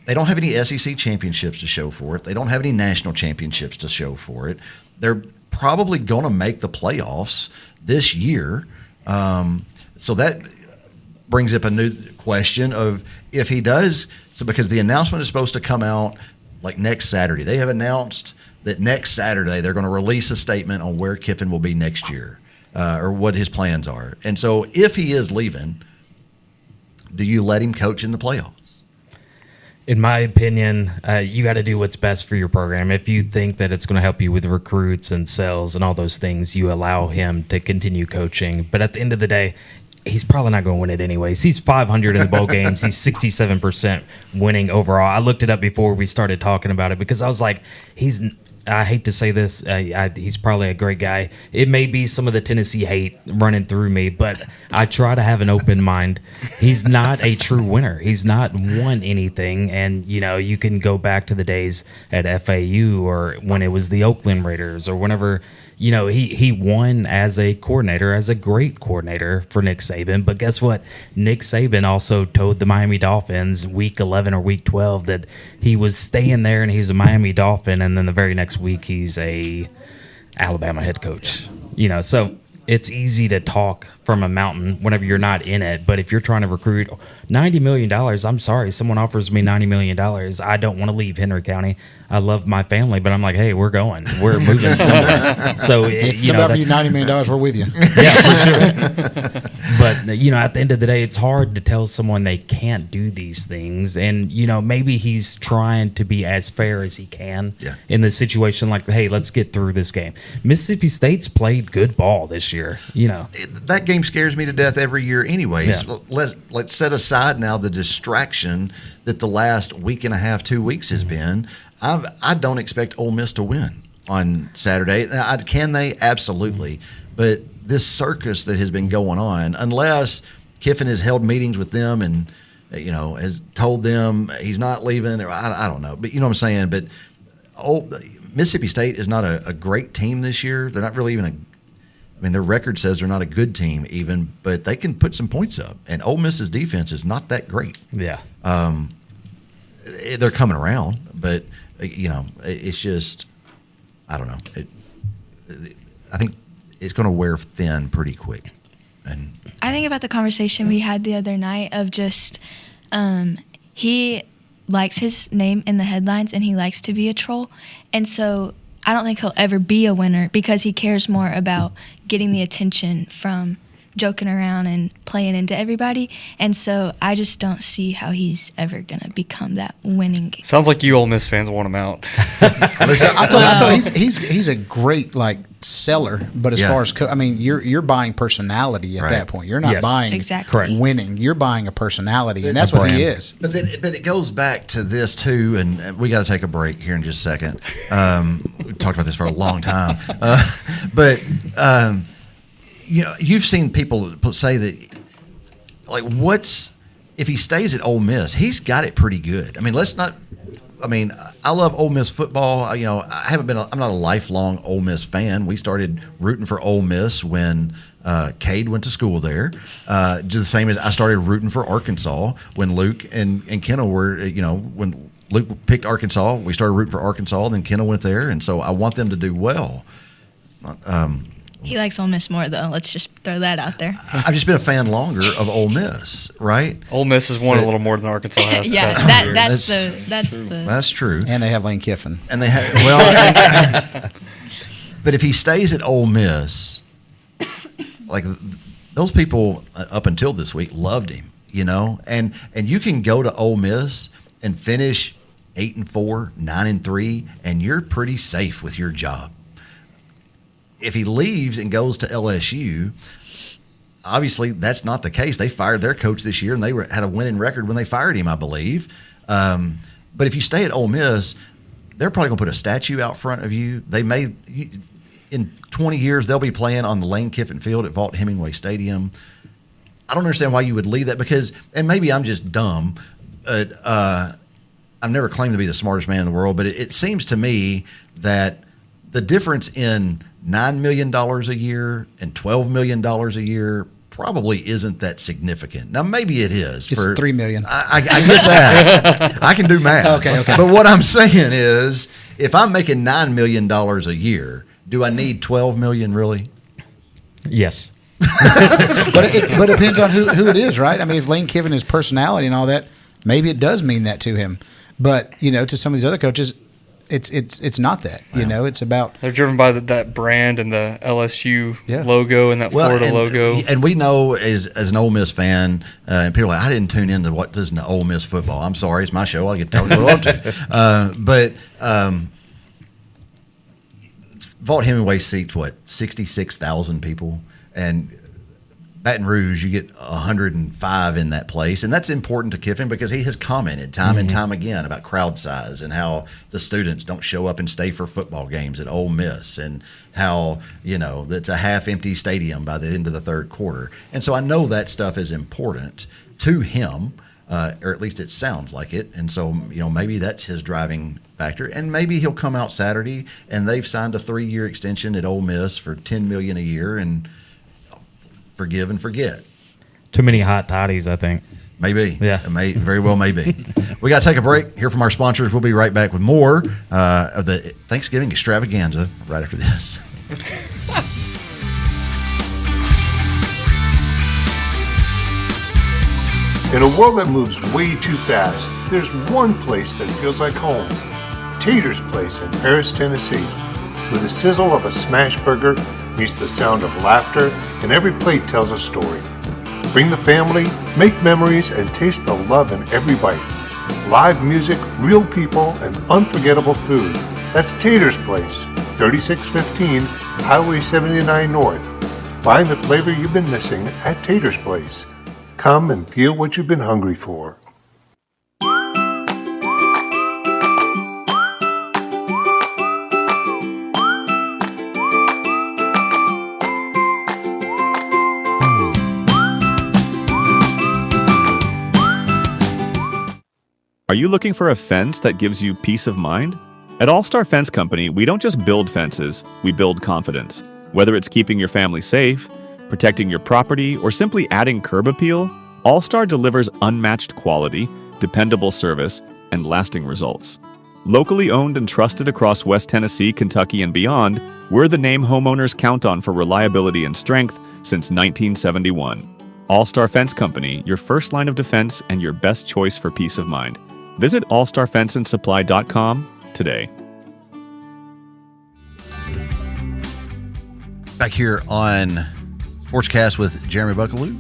they don't have any SEC championships to show for it. They don't have any national championships to show for it. They're probably going to make the playoffs this year. So that brings up a new question of if he does. So because the announcement is supposed to come out like next Saturday. They have announced that next Saturday they're going to release a statement on where Kiffin will be next year, or what his plans are. And so if he is leaving, do you let him coach in the playoffs? In my opinion, you got to do what's best for your program. If you think that it's going to help you with recruits and sales and all those things, you allow him to continue coaching. But at the end of the day, he's probably not going to win it anyways. He's 500 in the bowl games. He's 67% winning overall. I looked it up before we started talking about it because I was like, I hate to say this, he's probably a great guy. It may be some of the Tennessee hate running through me, but I try to have an open mind. He's not a true winner. He's not won anything. And, you can go back to the days at FAU or when it was the Oakland Raiders or whenever, he won as a coordinator, as a great coordinator for Nick Saban. But guess what? Nick Saban also told the Miami Dolphins week 11 or week 12 that he was staying there and he's a Miami Dolphin. And then the very next week, he's a Alabama head coach. So it's easy to talk from a mountain whenever you're not in it. But if you're trying to recruit $90 million, I'm sorry, someone offers me $90 million. I don't want to leave Henry County. I love my family, but I'm like, hey, we're going. We're moving somewhere. So if it's about for you $90 million, we're with you. Yeah, for sure. But, at the end of the day, it's hard to tell someone they can't do these things. And, maybe he's trying to be as fair as he can in the situation like, hey, let's get through this game. Mississippi State's played good ball this year, That game scares me to death every year anyways. Yeah. Let's set aside now the distraction that the last week and a half, 2 weeks has been. I don't expect Ole Miss to win on Saturday. Can they? Absolutely. But this circus that has been going on, unless Kiffin has held meetings with them and has told them he's not leaving, or I don't know. But you know what I'm saying? But Mississippi State is not a great team this year. They're not really even their record says they're not a good team even, but they can put some points up. And Ole Miss's defense is not that great. Yeah. They're coming around, but it's just, I don't know. I think it's going to wear thin pretty quick. And I think about the conversation we had the other night of just he likes his name in the headlines and he likes to be a troll. And so I don't think he'll ever be a winner because he cares more about getting the attention from joking around and playing into everybody. And so I just don't see how he's ever going to become that winning game. Sounds like you Ole Miss fans want him out. Listen, I told you, he's a great seller, but as far as you're buying personality at that point. You're not buying exactly winning. You're buying a personality, and that's what he is. But it goes back to this too, and we got to take a break here in just a second. We talked about this for a long time, but you've seen people say that, like, if he stays at Ole Miss, he's got it pretty good. I love Ole Miss football. I'm not a lifelong Ole Miss fan. We started rooting for Ole Miss when Cade went to school there. Just the same as I started rooting for Arkansas when Luke and Kenna were, when Luke picked Arkansas, we started rooting for Arkansas, then Kenna went there, and so I want them to do well. He likes Ole Miss more, though. Let's just throw that out there. I've just been a fan longer of Ole Miss, right? Ole Miss has won a little more than Arkansas has. Yeah, that's true. And they have Lane Kiffin. And they have but if he stays at Ole Miss, like those people up until this week loved him, and you can go to Ole Miss and finish 8-4, 9-3, and you're pretty safe with your job. If he leaves and goes to LSU, obviously that's not the case. They fired their coach this year, and they had a winning record when they fired him, I believe. But if you stay at Ole Miss, they're probably going to put a statue out front of you. They may, in 20 years, they'll be playing on the Lane Kiffin Field at Vaught Hemingway Stadium. I don't understand why you would leave that because, and maybe I'm just dumb, I've never claimed to be the smartest man in the world, but it seems to me that the difference in $9 million a year and $12 million a year probably isn't that significant. Now, maybe it is. It's $3 million. I get that. I can do math. Okay. But what I'm saying is, if I'm making $9 million a year, do I need $12 million really? Yes. But it depends on who it is, right? If Lane Kiffin, his personality and all that, maybe it does mean that to him. But, to some of these other coaches, it's not that. It's about they're driven by that brand and the LSU logo and that Florida logo. And we know as an Ole Miss fan, and people are like, I didn't tune into what does an Ole Miss football. I'm sorry, it's my show. I get to talk what I want to. But Vaught Hemingway seats 66,000 people, and Baton Rouge, you get 105 in that place. And that's important to Kiffin because he has commented time and time again about crowd size and how the students don't show up and stay for football games at Ole Miss and how, that's a half-empty stadium by the end of the third quarter. And so I know that stuff is important to him, or at least it sounds like it. And so, maybe that's his driving factor. And maybe he'll come out Saturday and they've signed a 3-year extension at Ole Miss for $10 million a year and forgive and forget. Too many hot toddies, I think. Maybe. Yeah. It very well may be. We got to take a break. Hear from our sponsors. We'll be right back with more of the Thanksgiving Extravaganza right after this. In a world that moves way too fast, there's one place that feels like home. Tater's Place in Paris, Tennessee, where the sizzle of a smash burger meets the sound of laughter, and every plate tells a story. Bring the family, make memories, and taste the love in every bite. Live music, real people, and unforgettable food. That's Tater's Place, 3615 Highway 79 North. Find the flavor you've been missing at Tater's Place. Come and feel what you've been hungry for. Are you looking for a fence that gives you peace of mind? At All Star Fence Company, we don't just build fences, we build confidence. Whether it's keeping your family safe, protecting your property, or simply adding curb appeal, All Star delivers unmatched quality, dependable service, and lasting results. Locally owned and trusted across West Tennessee, Kentucky, and beyond, we're the name homeowners count on for reliability and strength since 1971. All Star Fence Company, your first line of defense and your best choice for peace of mind. Visit allstarfenceandsupply.com today. Back here on Sportscast with Jeremy Buckaloo.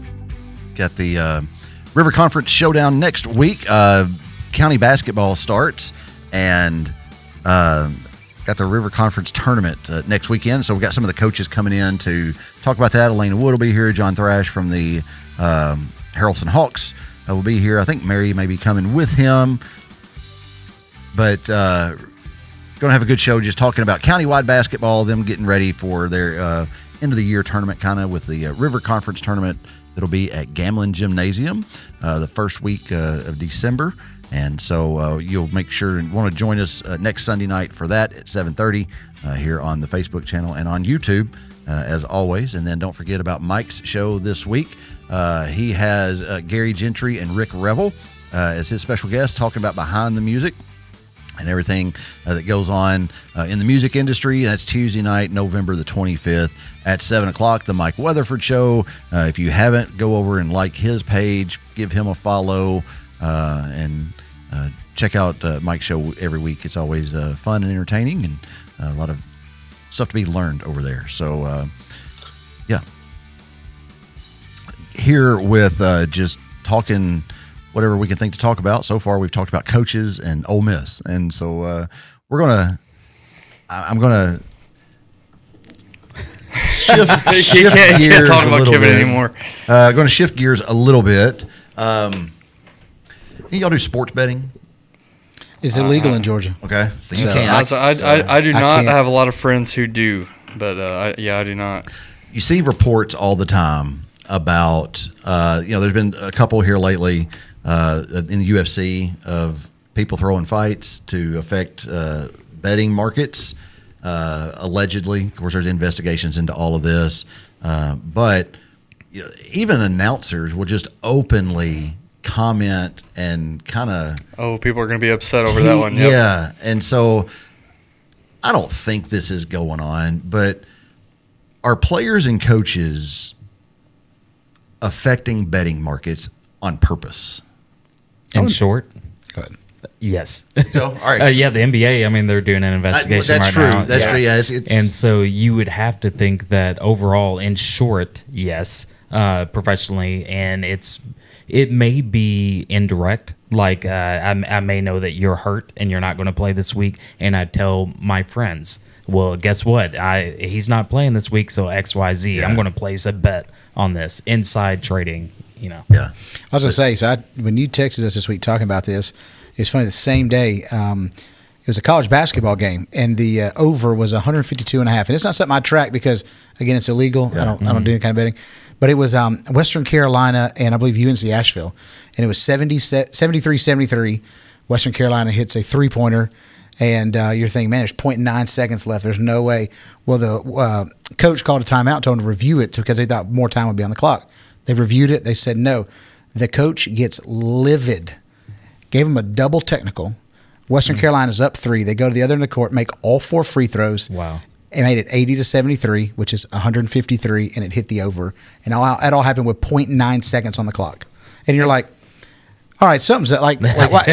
Got the River Conference Showdown next week. County basketball starts, and got the River Conference tournament next weekend. So we got some of the coaches coming in to talk about that. Elena Wood will be here. John Thrash from the Harrelson Hawks will be here. I think Mary may be coming with him. But going to have a good show just talking about countywide basketball, them getting ready for their end of the year tournament, kind of with the River Conference tournament that'll be at Gamlin Gymnasium the first week of December. And so you'll make sure and want to join us next Sunday night for that at 7:30 here on the Facebook channel and on YouTube, as always. And then don't forget about Mike's show this week. He has Gary Gentry and Rick Revel as his special guests, talking about behind the music and everything that goes on in the music industry. That's Tuesday night, November the 25th at 7 o'clock, the Mike Weatherford Show. If you haven't, go over and like his page, give him a follow, and check out Mike's show every week. It's always fun and entertaining, and a lot of stuff to be learned over there. So, yeah. Here with just talking whatever we can think to talk about. So far, we've talked about coaches and Ole Miss. And so I'm going to shift gears can't talk a about little Kevin bit. anymore. Going to shift gears a little bit. Y'all do sports betting? It's illegal in Georgia. Okay. So you So can't. I do I not. I can't. have a lot of friends who do, but I do not. You see reports all the time about, there's been a couple here lately in the UFC of people throwing fights to affect betting markets, allegedly. Of course, there's investigations into all of this. But even announcers will just openly comment and kind of... Oh, people are going to be upset over that one. Yep. Yeah. And so I don't think this is going on, but are players and coaches affecting betting markets on purpose? In short, Go ahead. yes. So, all right. Yeah, the NBA, I mean, they're doing an investigation That's right true. now. That's true. Yeah, it's And so you would have to think that overall, in short, yes, professionally, and it may be indirect. Like I may know that you're hurt and you're not going to play this week, and I tell my friends, well, guess what? He's not playing this week, so XYZ. Yeah. I'm going to place a bet on this. Inside trading, Yeah. I was going to say, so when you texted us this week talking about this, it's funny, the same day, it was a college basketball game, and the over was 152.5. And it's not something I track because, again, it's illegal. Yeah. I don't do any kind of betting. But it was Western Carolina and I believe UNC Asheville. And it was 73-73. Western Carolina hits a three-pointer. And you're thinking, man, there's 0.9 seconds left. There's no way. Well, the coach called a timeout, told him to review it because they thought more time would be on the clock. They reviewed it. They said no. The coach gets livid. Gave him a double technical. Western Carolina's up 3. They go to the other end of the court, make all 4 free throws. Wow. It made it 80-73, which is 153, and it it hit the over. And it all happened with 0.9 seconds on the clock. And you're like, all right, something's like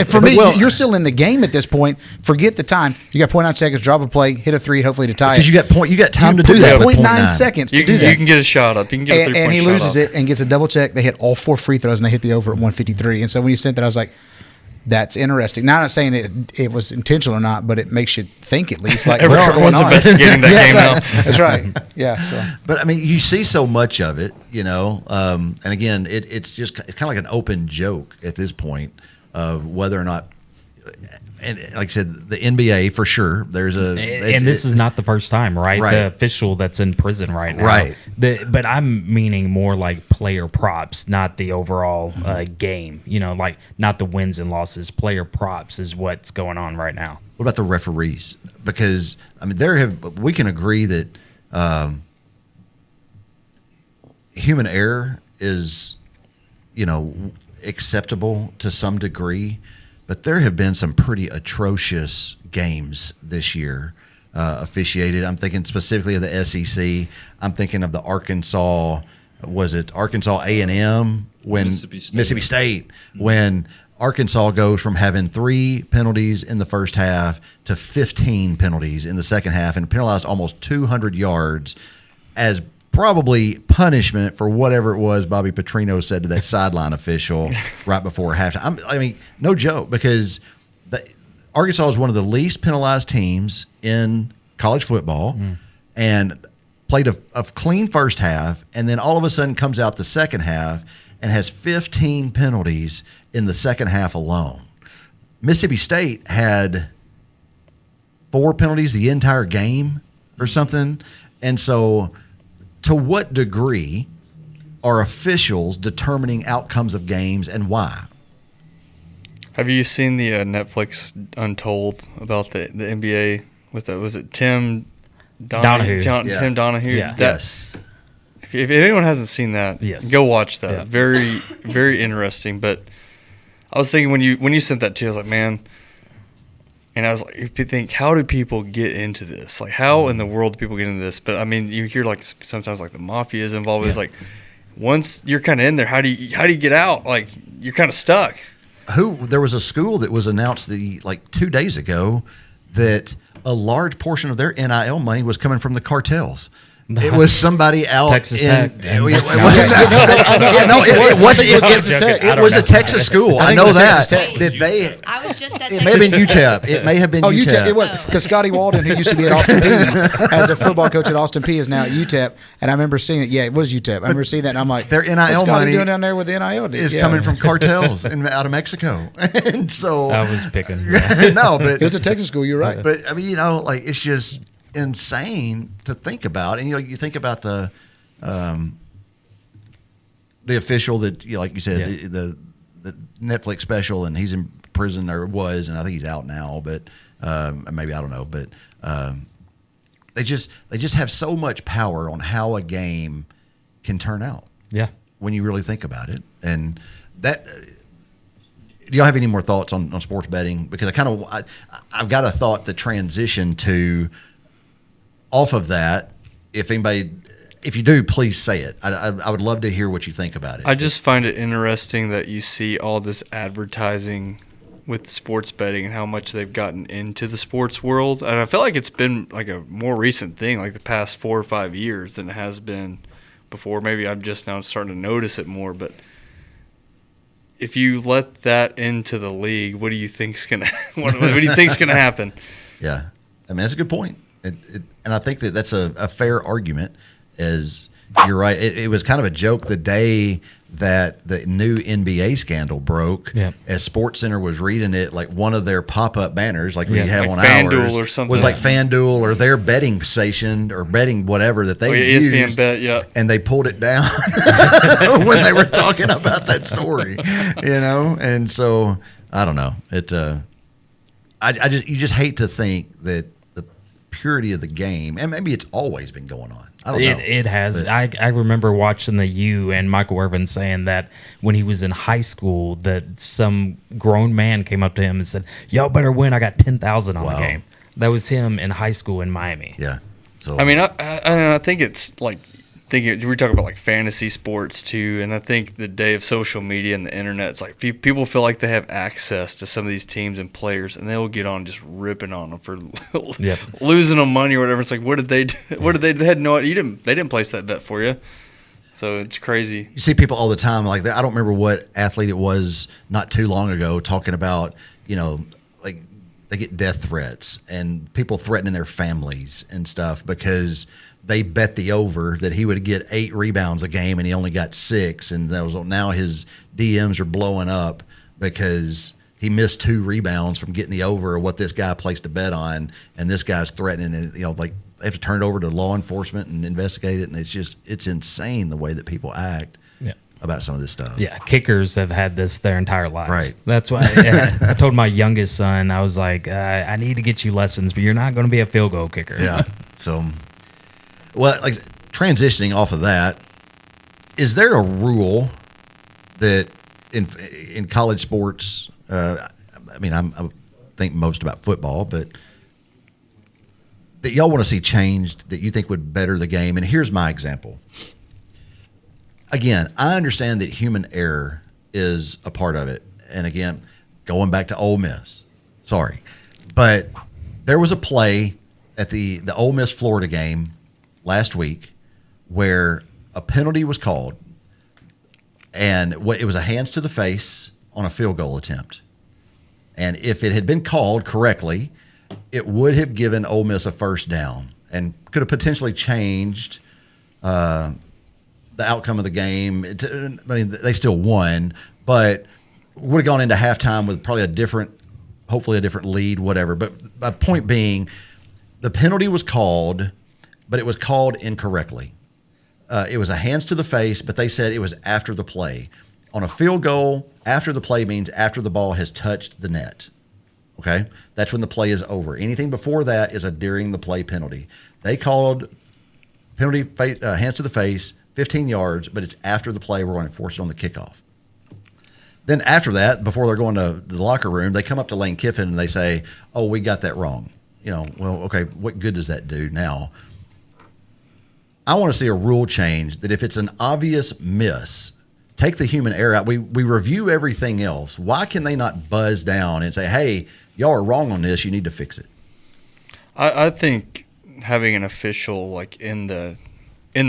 for me, you're still in the game at this point. Forget the time. You got 0.9 seconds, drop a play, hit a 3, hopefully to tie it. Because you got time to do that. with 0.9 seconds to do that. You can get a shot up. You can get a 3-point shot and he loses up. it and gets a double check. They hit all 4 free throws and they hit the over at 153. And so when you said that, I was like, that's interesting. Now, I'm not saying it was intentional or not, but it makes you think at least. Like, what's going Everyone's on? investigating that game now. That's right. Yeah. So. But I mean, you see so much of it, and again, it's kind of like an open joke at this point of whether or not. And like I said, the NBA for sure. There's and this is not the first time, right? Right. The official that's in prison right now, Right. But I'm meaning more like player props, not the overall game. Like not the wins and losses. Player props is what's going on right now. What about the referees? Because I mean, we can agree that human error is, acceptable to some degree, but there have been some pretty atrocious games this year officiated. I'm thinking specifically of the SEC. I'm thinking of the Arkansas. Was it Arkansas A&M when Mississippi State when Arkansas goes from having 3 penalties in the first half to 15 penalties in the second half and penalized almost 200 yards as probably punishment for whatever it was Bobby Petrino said to that sideline official right before halftime. I mean, no joke, because Arkansas is one of the least penalized teams in college football and played a clean first half, and then all of a sudden comes out the second half and has 15 penalties in the second half alone. Mississippi State had 4 penalties the entire game or something. And so to what degree are officials determining outcomes of games, and why? Have you seen the Netflix Untold about the NBA with was it Tim Donahue? Tim Donahue. Yeah. Yes. If anyone hasn't seen that, Yes. go watch that. Yeah. Very, very interesting. But I was thinking when you sent that to me, I was like, man. And I was like, if you think, how do people get into this? Like, how in the world do people get into this? But I mean, you hear like sometimes like the mafia is involved. It's like once you're kind of in there, how do you get out? Like you're kind of stuck. There was a school that was announced 2 days ago that a large portion of their NIL money was coming from the cartels. It was somebody out Texas in. Tech. It was a Texas school. I know that. That they. I was just at It may have been Texas Tech. UTEP. It may have been Oh, UTEP. UTEP. It was because Scotty Walden, who used to be at Austin Peay as a football coach at Austin Peay, is now at UTEP. And I remember seeing it. Yeah, it was UTEP. I remember seeing that, and I'm like, Their NIL what's Scotty money doing down there with the NIL is coming from cartels out of Mexico, and so I was picking. no, but It was a Texas school. You're right. But I mean, it's just insane to think about. And you think about the official that like you said, the Netflix special, and he's in prison or was, and I think he's out now. But maybe I don't know. But they just have so much power on how a game can turn out. Yeah. When you really think about it, and that. Do y'all have any more thoughts on sports betting? Because I've got a thought to transition to off of that. If you do, please say it. I would love to hear what you think about it. I just find it interesting that you see all this advertising with sports betting and how much they've gotten into the sports world. And I feel like it's been like a more recent thing, like the past 4 or 5 years than it has been before. Maybe I'm just now starting to notice it more, but if you let that into the league, what do you think's gonna what do you think's gonna happen? Yeah, I mean that's a good point, and I think that's a fair argument. As you're right, it was kind of a joke the day that the new NBA scandal broke. Yeah. As SportsCenter was reading it, like one of their pop-up banners, like we have like on FanDuel ours, or something. was like FanDuel or their betting station or betting whatever that they ESPN used. Bet, yeah. And they pulled it down when they were talking about that story, And so I don't know. You just hate to think that the purity of the game, and maybe it's always been going on. I don't know. It has. I remember watching the U and Michael Irvin saying that when he was in high school, that some grown man came up to him and said, "Y'all better win. I got 10,000 on the game." That was him in high school in Miami. Yeah. So I mean, I think it's like we're talking about like fantasy sports too, and I think the day of social media and the internet, it's like people feel like they have access to some of these teams and players, and they will get on just ripping on them for losing them money or whatever. It's like, what did they do? What did they had no? They didn't place that bet for you, so it's crazy. You see people all the time like that. I don't remember what athlete it was not too long ago talking about like they get death threats and people threatening their families and stuff because they bet the over that he would get 8 rebounds a game and he only got 6, and now his DMs are blowing up because he missed 2 rebounds from getting the over of what this guy placed a bet on, and this guy's threatening it. Like they have to turn it over to law enforcement and investigate it, and it's insane the way that people act about some of this stuff. Yeah, kickers have had this their entire lives. Right. That's why I told my youngest son, I was like, I need to get you lessons, but you're not going to be a field goal kicker. Yeah. So. Well, like transitioning off of that, is there a rule that in college sports? I mean, I think most about football, but that y'all want to see changed that you think would better the game. And here's my example. Again, I understand that human error is a part of it. And again, going back to Ole Miss, sorry, but there was a play at the Ole Miss Florida game last week where a penalty was called, and it was a hands to the face on a field goal attempt. And if it had been called correctly, it would have given Ole Miss a first down and could have potentially changed the outcome of the game. I mean, they still won, but would have gone into halftime with probably hopefully a different lead, whatever. But my point being, the penalty was called, but it was called incorrectly. It was a hands to the face, but they said it was after the play. On a field goal, after the play means after the ball has touched the net. Okay? That's when the play is over. Anything before that is a during the play penalty. They called penalty hands to the face, 15 yards, but it's after the play. We're going to force it on the kickoff. Then after that, before they're going to the locker room, they come up to Lane Kiffin and they say, "Oh, we got that wrong." Well, okay, what good does that do now? I want to see a rule change that if it's an obvious miss, take the human error out. We review everything else. Why can they not buzz down and say, "Hey, y'all are wrong on this. You need to fix it"? I think having an official like in the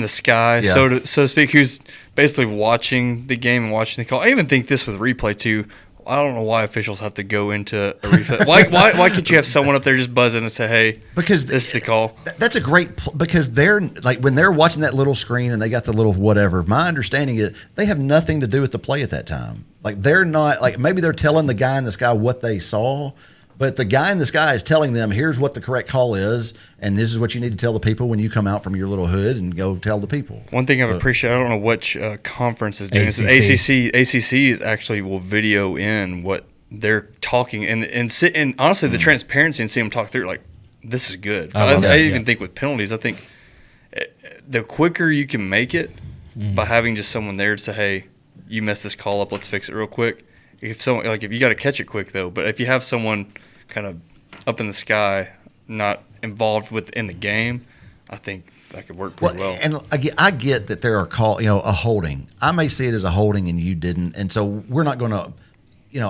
sky, so to speak, who's basically watching the game and watching the call. I even think this with replay too. I don't know why officials have to go into a replay. Why can't you have someone up there just buzzing and say, "Hey, because this is the call"? That's a great because they're like when they're watching that little screen and they got the little whatever. My understanding is they have nothing to do with the play at that time. Like they're not like maybe they're telling the guy in the sky what they saw, but the guy in the sky is telling them, "Here's what the correct call is, and this is what you need to tell the people when you come out from your little hood and go tell the people." One thing I've appreciated, I don't know which conference is doing this. ACC is actually will video in what they're talking and honestly the transparency and see them talk through. Like this is good. I even think with penalties, I think the quicker you can make it by having just someone there to say, "Hey, you messed this call up. Let's fix it real quick." If you got to catch it quick though, but if you have someone kind of up in the sky, not involved within the game, I think that could work pretty well. And I get that there are a holding. I may see it as a holding and you didn't, and so we're not going to,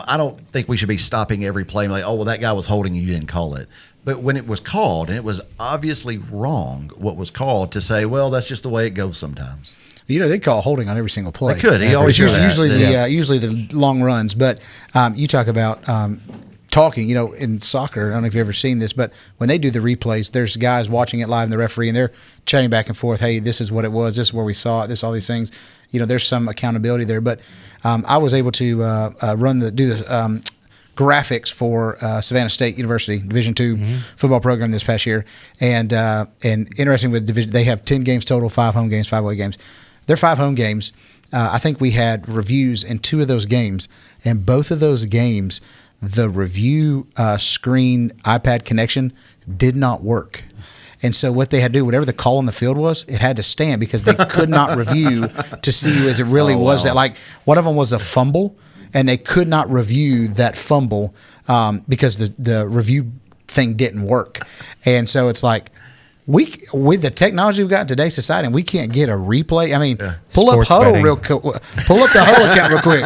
I don't think we should be stopping every play like, "Oh, well, that guy was holding and you didn't call it." But when it was called and it was obviously wrong, what was called, to say, "Well, that's just the way it goes sometimes." They call holding on every single play. They could. Usually the long runs. But you talk about talking. In soccer, I don't know if you've ever seen this, but when they do the replays, there's guys watching it live and the referee, and they're chatting back and forth. "Hey, this is what it was. This is where we saw it. All these things." There's some accountability there. But I was able to do the graphics for Savannah State University Division II football program this past year, and interesting with division, they have 10 games total, 5 home games, 5 away games. Their 5 home games, I think we had reviews in 2 of those games, and both of those games, the review screen iPad connection did not work. And so what they had to do, whatever the call on the field was, it had to stand because they could not review to see as it really was. Wow. That like one of them was a fumble, and they could not review that fumble because the review thing didn't work. And so it's like, with the technology we've got in today's society, and we can't get a replay. I mean, pull up Huddle pull up the Huddle account real quick,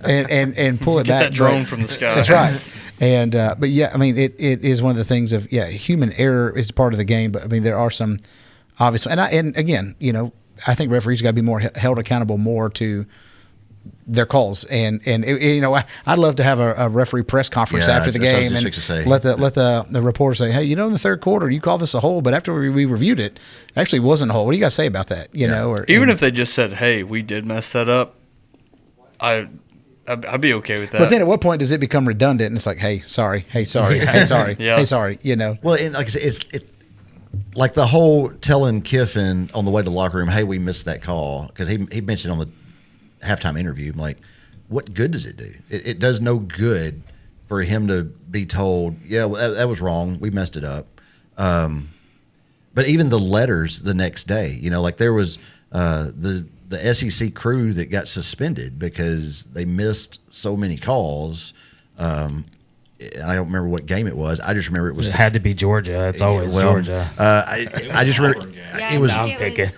and pull it Get back. That drone from the sky. That's right. And but yeah, I mean, it is one of the things of human error is part of the game. But I mean, there are some obviously, and again, I think referees got to be more held accountable more to their calls, and I'd love to have a referee press conference after the game and let the reporter say, "Hey, in the third quarter you called this a hold, but after we reviewed it, actually wasn't a hold. What do you guys say about that?" Or even if they just said, "Hey, we did mess that up," I'd be okay with that. But then at what point does it become redundant and it's like, "Hey, sorry, hey, sorry, hey, sorry, hey, sorry," Well, and like I said, it's like the whole telling Kiffin on the way to the locker room, "Hey, we missed that call," because he mentioned on the halftime interview, I'm like, what good does it do? It does no good for him to be told, "Yeah, well, that was wrong. We messed it up." But even the letters the next day, like there was the SEC crew that got suspended because they missed so many calls. I don't remember what game it was. I just remember it had to be Georgia. It's always Georgia. I just remember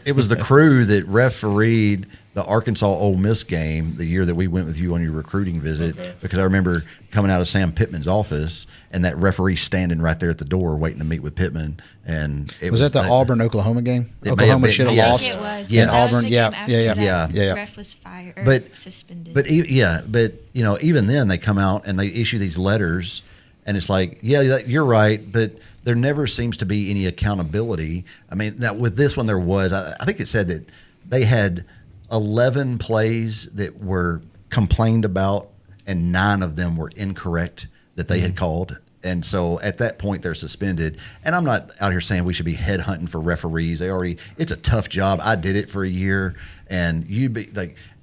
it was the crew that refereed the Arkansas Ole Miss game, the year that we went with you on your recruiting visit, because I remember coming out of Sam Pittman's office and that referee standing right there at the door waiting to meet with Pittman. And was that the Auburn-Oklahoma game? Oklahoma should have lost. It was. Yes. And Auburn, Auburn, yeah. The ref was fired or suspended. But you know, even then they come out and they issue these letters, and it's like, yeah, you're right, but there never seems to be any accountability. I mean, now with this one there was. I think it said that they had 11 plays that were complained about, and 9 of them were incorrect that they had called. And so at that point, they're suspended. And I'm not out here saying we should be headhunting for referees. It's a tough job. I did it for a year, and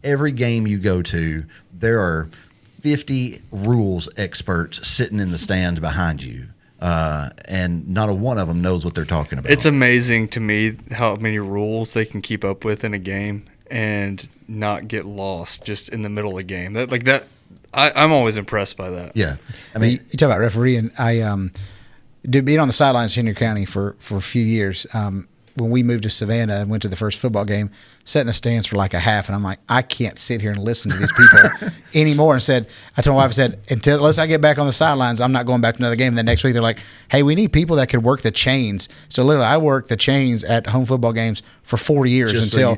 every game you go to, there are 50 rules experts sitting in the stands behind you. And not a one of them knows what they're talking about. It's amazing to me how many rules they can keep up with in a game and not get lost just in the middle of the game. I'm always impressed by that. Yeah. I mean, you talk about refereeing. I did being on the sidelines in Henry County for a few years. When we moved to Savannah and went to the first football game, sat in the stands for like a half, and I'm like, I can't sit here and listen to these people anymore. And I told my wife, unless I get back on the sidelines, I'm not going back to another game. And then next week they're like, hey, we need people that could work the chains. So literally, I worked the chains at home football games for 4 years until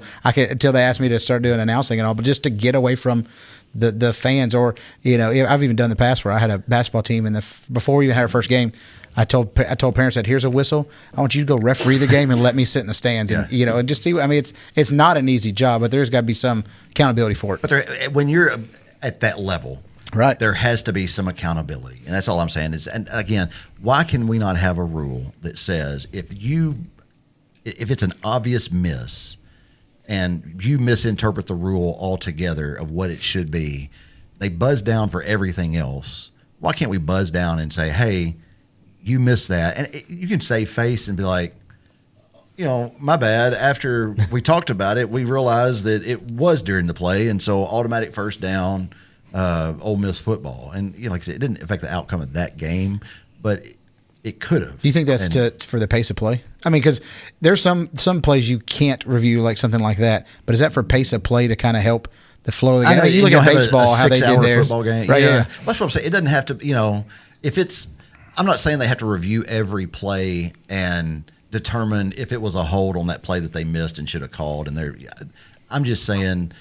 they asked me to start doing announcing and all, but just to get away from the fans. Or I've even done the past where I had a basketball team, and before we even had our first game, I told parents that here's a whistle. I want you to go referee the game and let me sit in the stands and and just see. I mean, it's not an easy job, but there's got to be some accountability for it. But when you're at that level, right, there has to be some accountability, and that's all I'm saying. And again, why can we not have a rule that says if it's an obvious miss and you misinterpret the rule altogether of what it should be, they buzz down for everything else. Why can't we buzz down and say, hey, you missed that? And you can save face and be like, my bad. After we talked about it, we realized that it was during the play, and so automatic first down, Ole Miss football. And like I said, it didn't affect the outcome of that game, but it could have. Do you think that's for the pace of play? I mean, because there's some plays you can't review, like something like that. But is that for pace of play to kind of help the flow of the game? You look at baseball, how they did theirs. Football game. Right, yeah. That's what I'm saying. It doesn't have to, if it's – I'm not saying they have to review every play and determine if it was a hold on that play that they missed and should have called. I'm just saying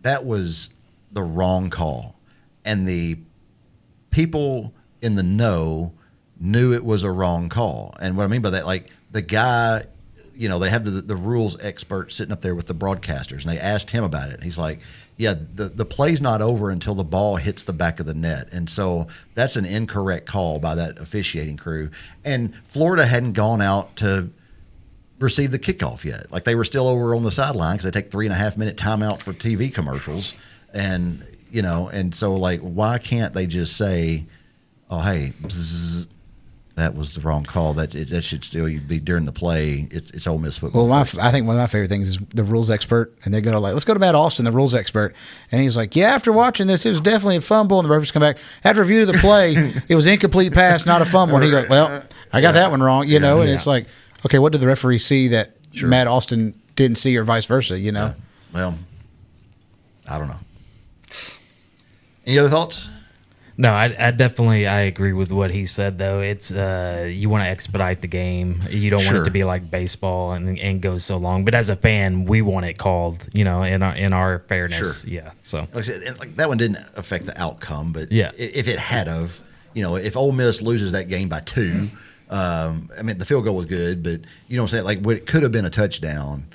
that was the wrong call. And the people in the know knew it was a wrong call. And what I mean by that, like the guy, they have the rules expert sitting up there with the broadcasters, and they asked him about it. And he's like, yeah, the play's not over until the ball hits the back of the net. And so that's an incorrect call by that officiating crew. And Florida hadn't gone out to receive the kickoff yet. Like they were still over on the sideline because they take 3.5-minute timeout for TV commercials. And, and so like, why can't they just say, oh, hey, bzzz, that was the wrong call. That should still be during the play. It's Ole Miss football. Well, I think one of my favorite things is the rules expert, and they go let's go to Matt Austin, the rules expert, and he's like, yeah, after watching this, it was definitely a fumble, and the referees come back after review of the play, it was incomplete pass, not a fumble, and he goes, well, I got that one wrong, and it's like, okay, what did the referee see that Matt Austin didn't see, or vice versa, Yeah. Well, I don't know. Any other thoughts? No, I definitely agree with what he said, though. It's you want to expedite the game. You don't want it to be like baseball and go so long. But as a fan, we want it called, in our fairness. Sure. Yeah. So like I said, that one didn't affect the outcome, but yeah, if it had of, if Ole Miss loses that game by 2, I mean the field goal was good, but you know what I'm saying, like it could have been a touchdown.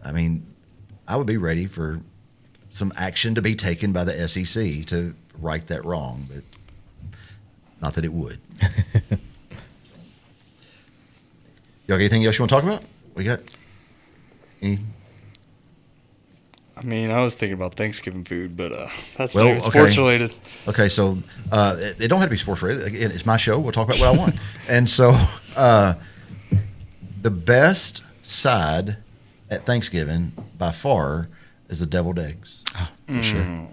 I mean, I would be ready for some action to be taken by the SEC to right that wrong, but not that it would. Y'all got anything else you want to talk about? We got any? I mean, I was thinking about Thanksgiving food, but that's maybe sports related. Okay, so it don't have to be sports related. Again, it's my show. We'll talk about what I want. And so the best side at Thanksgiving by far is the deviled eggs. Oh, for sure.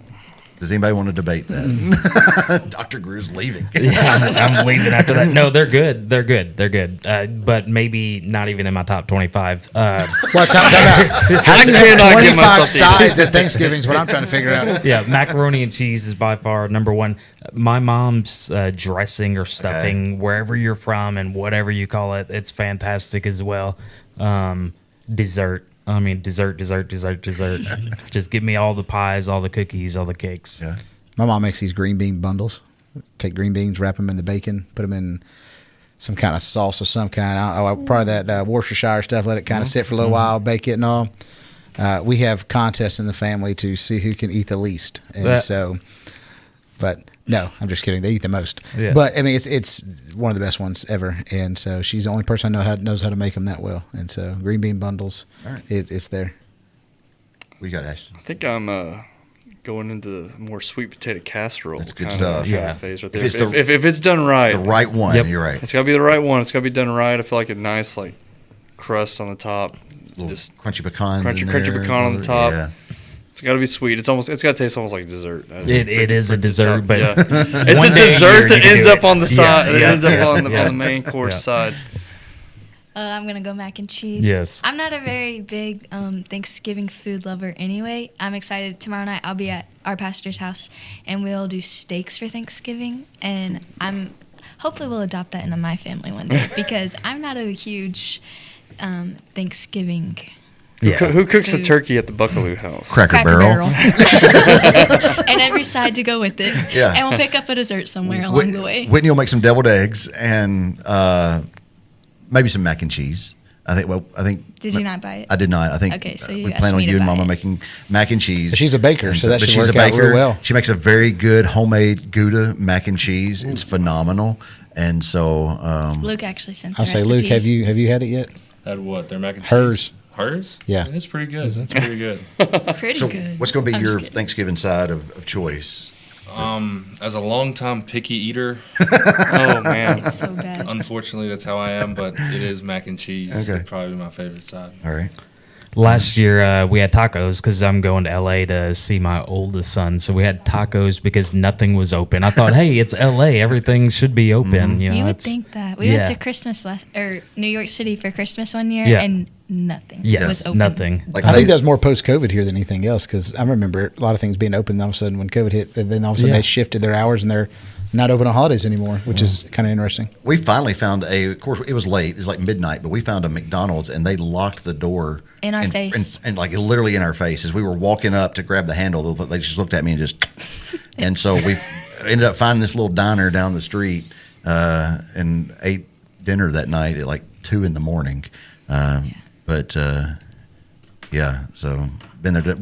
Does anybody want to debate that? Dr. Grew's leaving. I'm leaving after that. No, they're good. They're good. But maybe not even in my top 25. Well, time out. How do you have 25 sides at Thanksgiving is what I'm trying to figure out. Yeah, macaroni and cheese is by far number one. My mom's dressing or stuffing, wherever you're from and whatever you call it, it's fantastic as well. Dessert. I mean, dessert. Just give me all the pies, all the cookies, all the cakes. Yeah. My mom makes these green bean bundles. Take green beans, wrap them in the bacon, put them in some kind of sauce of some kind. Probably that Worcestershire stuff. Let it kind of sit for a little while, bake it and all. We have contests in the family to see who can eat the least, but no, I'm just kidding. They eat the most. Yeah. But I mean, it's one of the best ones ever, and so she's the only person I know knows how to make them that well. And so green bean bundles, All right. it's there. We got Ashton. I think I'm going into the more sweet potato casserole. That's good kind stuff. Of phase right there. If it's If it's done right, The right one. Yep. You're right. it's got to be the right one. It's got to be done right. I feel like a nice crust on the top, Little just crunchy pecans. crunchy in there. pecan on the top. Yeah. It's got to be sweet. It's got to taste almost like dessert. It is a dessert, but yeah. It's one a day a dessert year that you can ends do up it. on the side. Yeah, It ends up yeah, on the yeah. main course Yeah. side. I'm gonna go mac and cheese. Yes. I'm not a very big Thanksgiving food lover anyway. I'm excited. Tomorrow night I'll be at our pastor's house and we'll do steaks for Thanksgiving. And hopefully we'll adopt that into my family one day because I'm not a huge Thanksgiving. Yeah. Who cooks the Food. turkey at the Buckaloo house? Cracker Barrel. And every side to go with it. Yeah. And we'll pick up a dessert somewhere along the way. Whitney will make some deviled eggs and maybe some mac and cheese. I think. Did you not buy it? I did not. I think. Okay, so you we asked plan on me to you and buy Mama it. making mac and cheese. She's a baker, so that but should she's work a out baker. real well. She makes a very good homemade Gouda mac and cheese. It's phenomenal. And so, Luke actually sent the I'll say, recipe. Luke, have you had it yet? Had what? Their mac and cheese? Hers. Hers? Yeah. It's pretty good. It's pretty good. Pretty so good. what's going to be I'm your just kidding. Thanksgiving side of choice? As a longtime picky eater, Oh man. It's so bad. unfortunately that's how I am, but it is mac and cheese. Okay. Would probably be my favorite side. All right. Last year, we had tacos because I'm going to LA to see my oldest son. So we had tacos because nothing was open. I thought, hey, it's LA. Everything should be open. You know, You would it's- think that. We went yeah. to Christmas New York City for Christmas one year, Yeah. and nothing Yes, was open. nothing. Like I think that was more post-COVID here than anything else because I remember a lot of things being open. And all of a sudden, when COVID hit, then all of a sudden Yeah. they shifted their hours and they're not open on holidays anymore, which is kind of interesting. We finally found of course, it was late. It was like midnight, but we found a McDonald's and they locked the door In our and, face. and like literally in our face as we were walking up to grab the handle. They just looked at me and just, and so we ended up finding this little diner down the street and ate dinner that night at like 2 a.m. But yeah, so been there.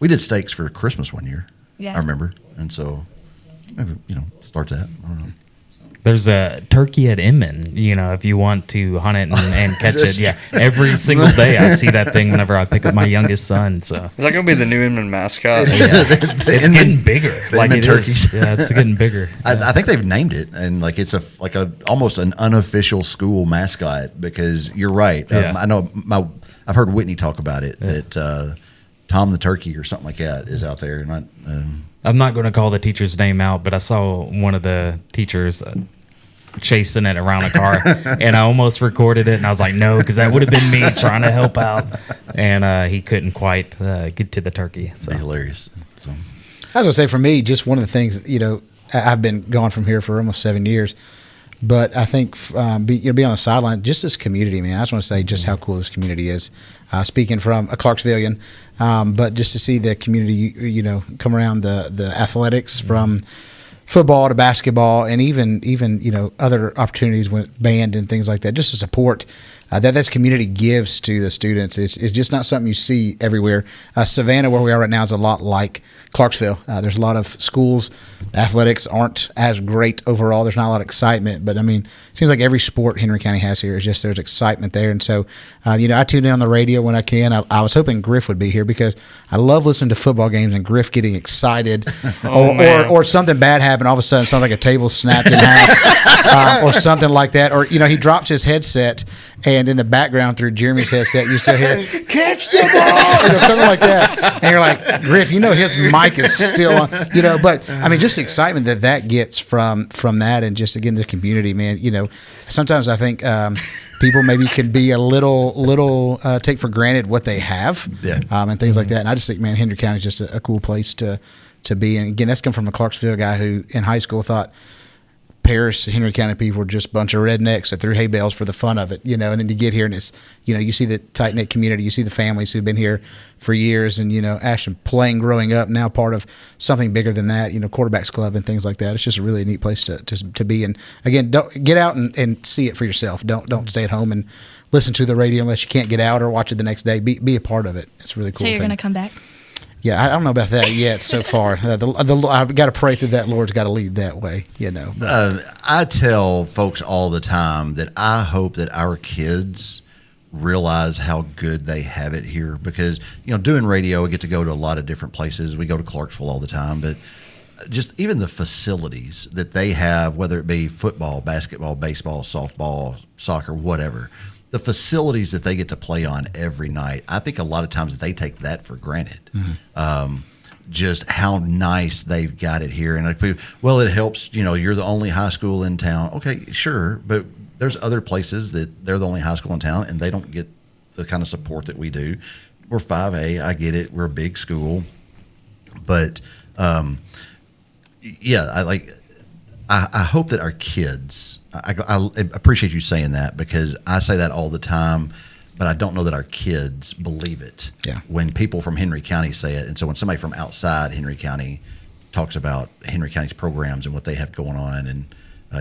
We did steaks for Christmas one year. Yeah. I remember, and so maybe start that. I don't know. There's a turkey at Inman, if you want to hunt it and catch it. Yeah, every single day I see that thing whenever I pick up my youngest son. So Is that going to be the new Inman mascot? it's getting bigger. the Like Inman it turkeys. is. Yeah, it's getting bigger. I think they've named it, and like it's almost an unofficial school mascot because you're right. Yeah. I know I've heard Whitney talk about it that Tom the Turkey or something like that is out there. I'm not going to call the teacher's name out, but I saw one of the teachers chasing it around a car, and I almost recorded it, and I was like, no, because that would have been me trying to help out, and he couldn't quite get to the turkey. So Be hilarious. So, I was going to say, for me, just one of the things, I've been gone from here for almost 7 years, but I think be on the sideline, just this community, man. I just want to say just how cool this community is. Speaking from a Clarksvillian, but just to see the community, come around the athletics from football to basketball, and even other opportunities with band and things like that, just to support that this community gives to the students. It's just not something you see everywhere. Savannah, where we are right now, is a lot like Clarksville. There's a lot of schools. Athletics aren't as great overall. There's not a lot of excitement, but I mean, it seems like every sport Henry County has here is just there's excitement there. And so, I tune in on the radio when I can. I was hoping Griff would be here because I love listening to football games and Griff getting excited, or something bad happened. All of a sudden, it sounds like a table snapped in half, or something like that. Or he drops his headset And in the background through Jeremy's headset, you still hear, catch the ball, something like that. And you're like, Griff, his mic is still on, but I mean, just the excitement that gets from that. And just, again, the community, man, sometimes I think people maybe can be a little take for granted what they have, and things like that. And I just think, man, Henry County is just a cool place to be. And again, that's come from a Clarksville guy who in high school thought Paris, Henry County people were just a bunch of rednecks that threw hay bales for the fun of it, and then you get here and it's, you see the tight-knit community, you see the families who've been here for years, and, Ashton playing growing up, now part of something bigger than that, quarterbacks club and things like that. It's just a really neat place to be. And again, don't get out and see it for yourself. Don't stay at home and listen to the radio unless you can't get out or watch it the next day. Be a part of it. It's a really cool. So you're going to come back? Yeah, I don't know about that yet so far. I've got to pray through that. Lord's got to lead that way, I tell folks all the time that I hope that our kids realize how good they have it here, because, doing radio, we get to go to a lot of different places. We go to Clarksville all the time, but just even the facilities that they have, whether it be football, basketball, baseball, softball, soccer, whatever, the facilities that they get to play on every night, I think a lot of times they take that for granted. Mm-hmm. Just how nice they've got it here. And it helps, you're the only high school in town. Okay, sure, but there's other places that they're the only high school in town and they don't get the kind of support that we do. We're 5A, I get it. We're a big school. But, I hope that our kids, I appreciate you saying that, because I say that all the time, but I don't know that our kids believe it when people from Henry County say it. And so when somebody from outside Henry County talks about Henry County's programs and what they have going on and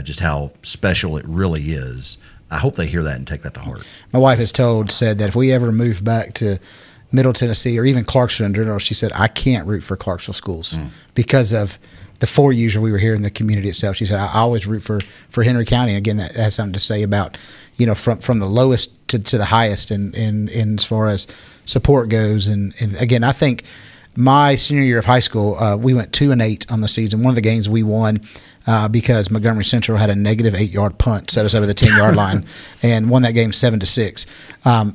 just how special it really is, I hope they hear that and take that to heart. My wife has said that if we ever move back to Middle Tennessee or even Clarksville in general, she said, I can't root for Clarksville schools because of the 4 years we were here in the community itself. She said, I always root for Henry County. Again, that has something to say about, from the lowest to the highest in as far as support goes. And again, I think my senior year of high school, we went 2-8 on the season. One of the games we won because Montgomery Central had a negative 8-yard punt, set us over the 10-yard line, and won that game 7-6.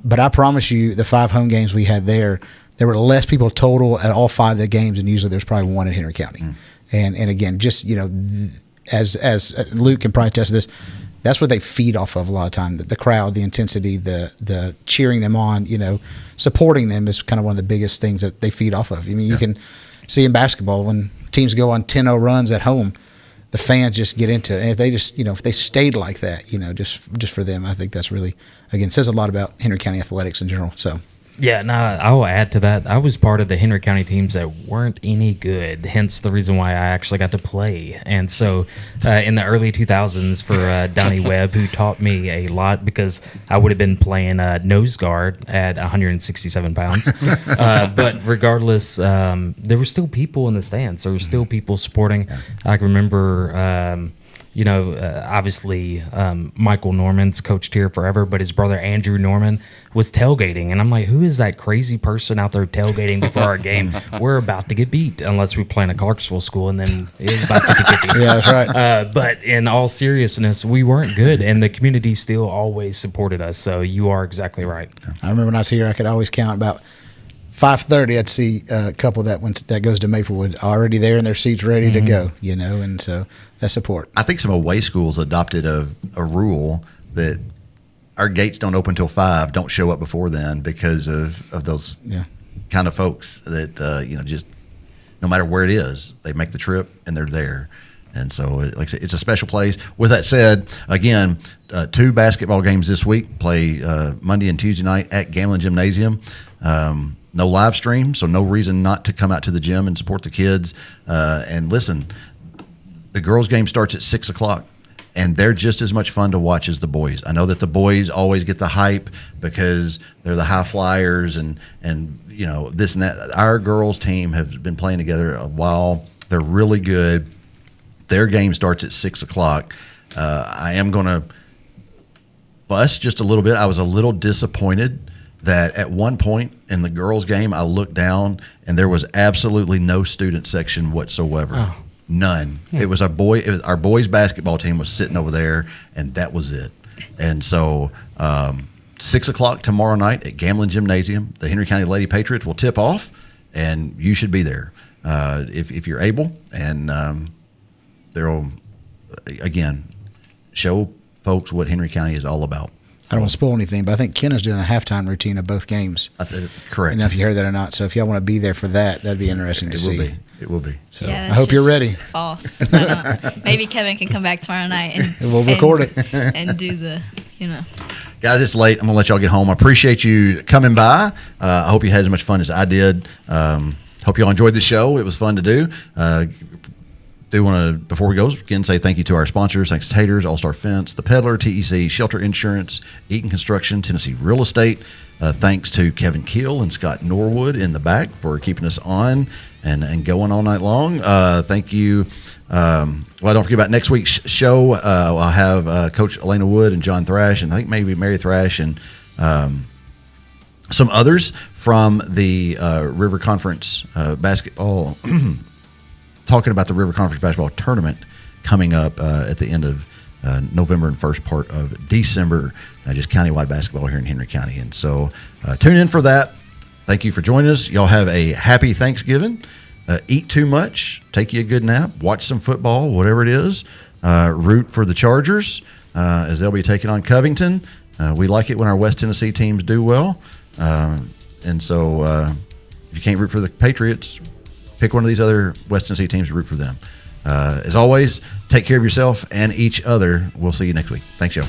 But I promise you, the 5 home games we had there were less people total at all 5 of the games, and usually there's probably one in Henry County. And again, just, as Luke can probably attest to this, that's what they feed off of a lot of time. The crowd, the intensity, the cheering them on, supporting them is kind of one of the biggest things that they feed off of. I mean, you can see in basketball when teams go on 10-0 runs at home, the fans just get into it. And if they just, if they stayed like that, just for them, I think that's really, again, says a lot about Henry County athletics in general. So. Yeah, no, I will add to that. I was part of the Henry County teams that weren't any good, hence the reason why I actually got to play. And so in the early 2000s for Donnie Webb, who taught me a lot, because I would have been playing nose guard at 167 pounds. But regardless, there were still people in the stands. There were still people supporting. I can remember... obviously Michael Norman's coached here forever, but his brother Andrew Norman was tailgating. And I'm like, who is that crazy person out there tailgating before our game? We're about to get beat unless we play in a Clarksville school, and then it is about to get beat. Yeah, that's right. But in all seriousness, we weren't good, and the community still always supported us. So you are exactly right. I remember when I was here, I could always count about 5:30, I'd see a couple that goes to Maplewood already there in their seats ready to go, and so that support. I think some away schools adopted a rule that our gates don't open till 5, don't show up before then, because of those kind of folks that, just no matter where it is, they make the trip and they're there. And so, like I said, it's a special place. With that said, again, 2 basketball games this week, play Monday and Tuesday night at Gamlin Gymnasium. No live stream, so no reason not to come out to the gym and support the kids. And listen, the girls' game starts at 6 o'clock, and they're just as much fun to watch as the boys. I know that the boys always get the hype because they're the high flyers and this and that. Our girls' team have been playing together a while. They're really good. Their game starts at 6 o'clock. I am going to bust just a little bit. I was a little disappointed that at one point in the girls' game, I looked down and there was absolutely no student section whatsoever. Oh. None. It was our boys' basketball team was sitting over there, and that was it. And so 6 o'clock tomorrow night at Gamblin Gymnasium. The Henry County Lady Patriots will tip off, and you should be there if you're able. And they'll, again, show folks what Henry County is all about. I don't want to spoil anything, but I think Ken is doing the halftime routine of both games. Correct. I don't know if you heard that or not. So if y'all want to be there for that, that'd be interesting to see. It will be. So Yeah, I hope you're ready. False. Maybe Kevin can come back tomorrow night and We'll record it. and do the, guys, it's late. I'm going to let y'all get home. I appreciate you coming by. I hope you had as much fun as I did. Hope y'all enjoyed the show. It was fun to do. Do want to, before we go, again, say thank you to our sponsors. Thanks to Taters, All-Star Fence, The Peddler, TEC, Shelter Insurance, Eaton Construction, Tennessee Real Estate. Thanks to Kevin Keel and Scott Norwood in the back for keeping us on and going all night long. Thank you. Don't forget about next week's show. I'll have Coach Elena Wood and John Thrash, and I think maybe Mary Thrash and some others from the River Conference basketball talking about the River Conference basketball tournament coming up at the end of November and first part of December, just countywide basketball here in Henry County. And so tune in for that. Thank you for joining us. Y'all have a happy Thanksgiving. Eat too much, take you a good nap, watch some football, whatever it is. Root for the Chargers as they'll be taking on Covington. We like it when our West Tennessee teams do well. And so if you can't root for the Patriots, pick one of these other West Tennessee teams to root for them. As always, take care of yourself and each other. We'll see you next week. Thanks, y'all.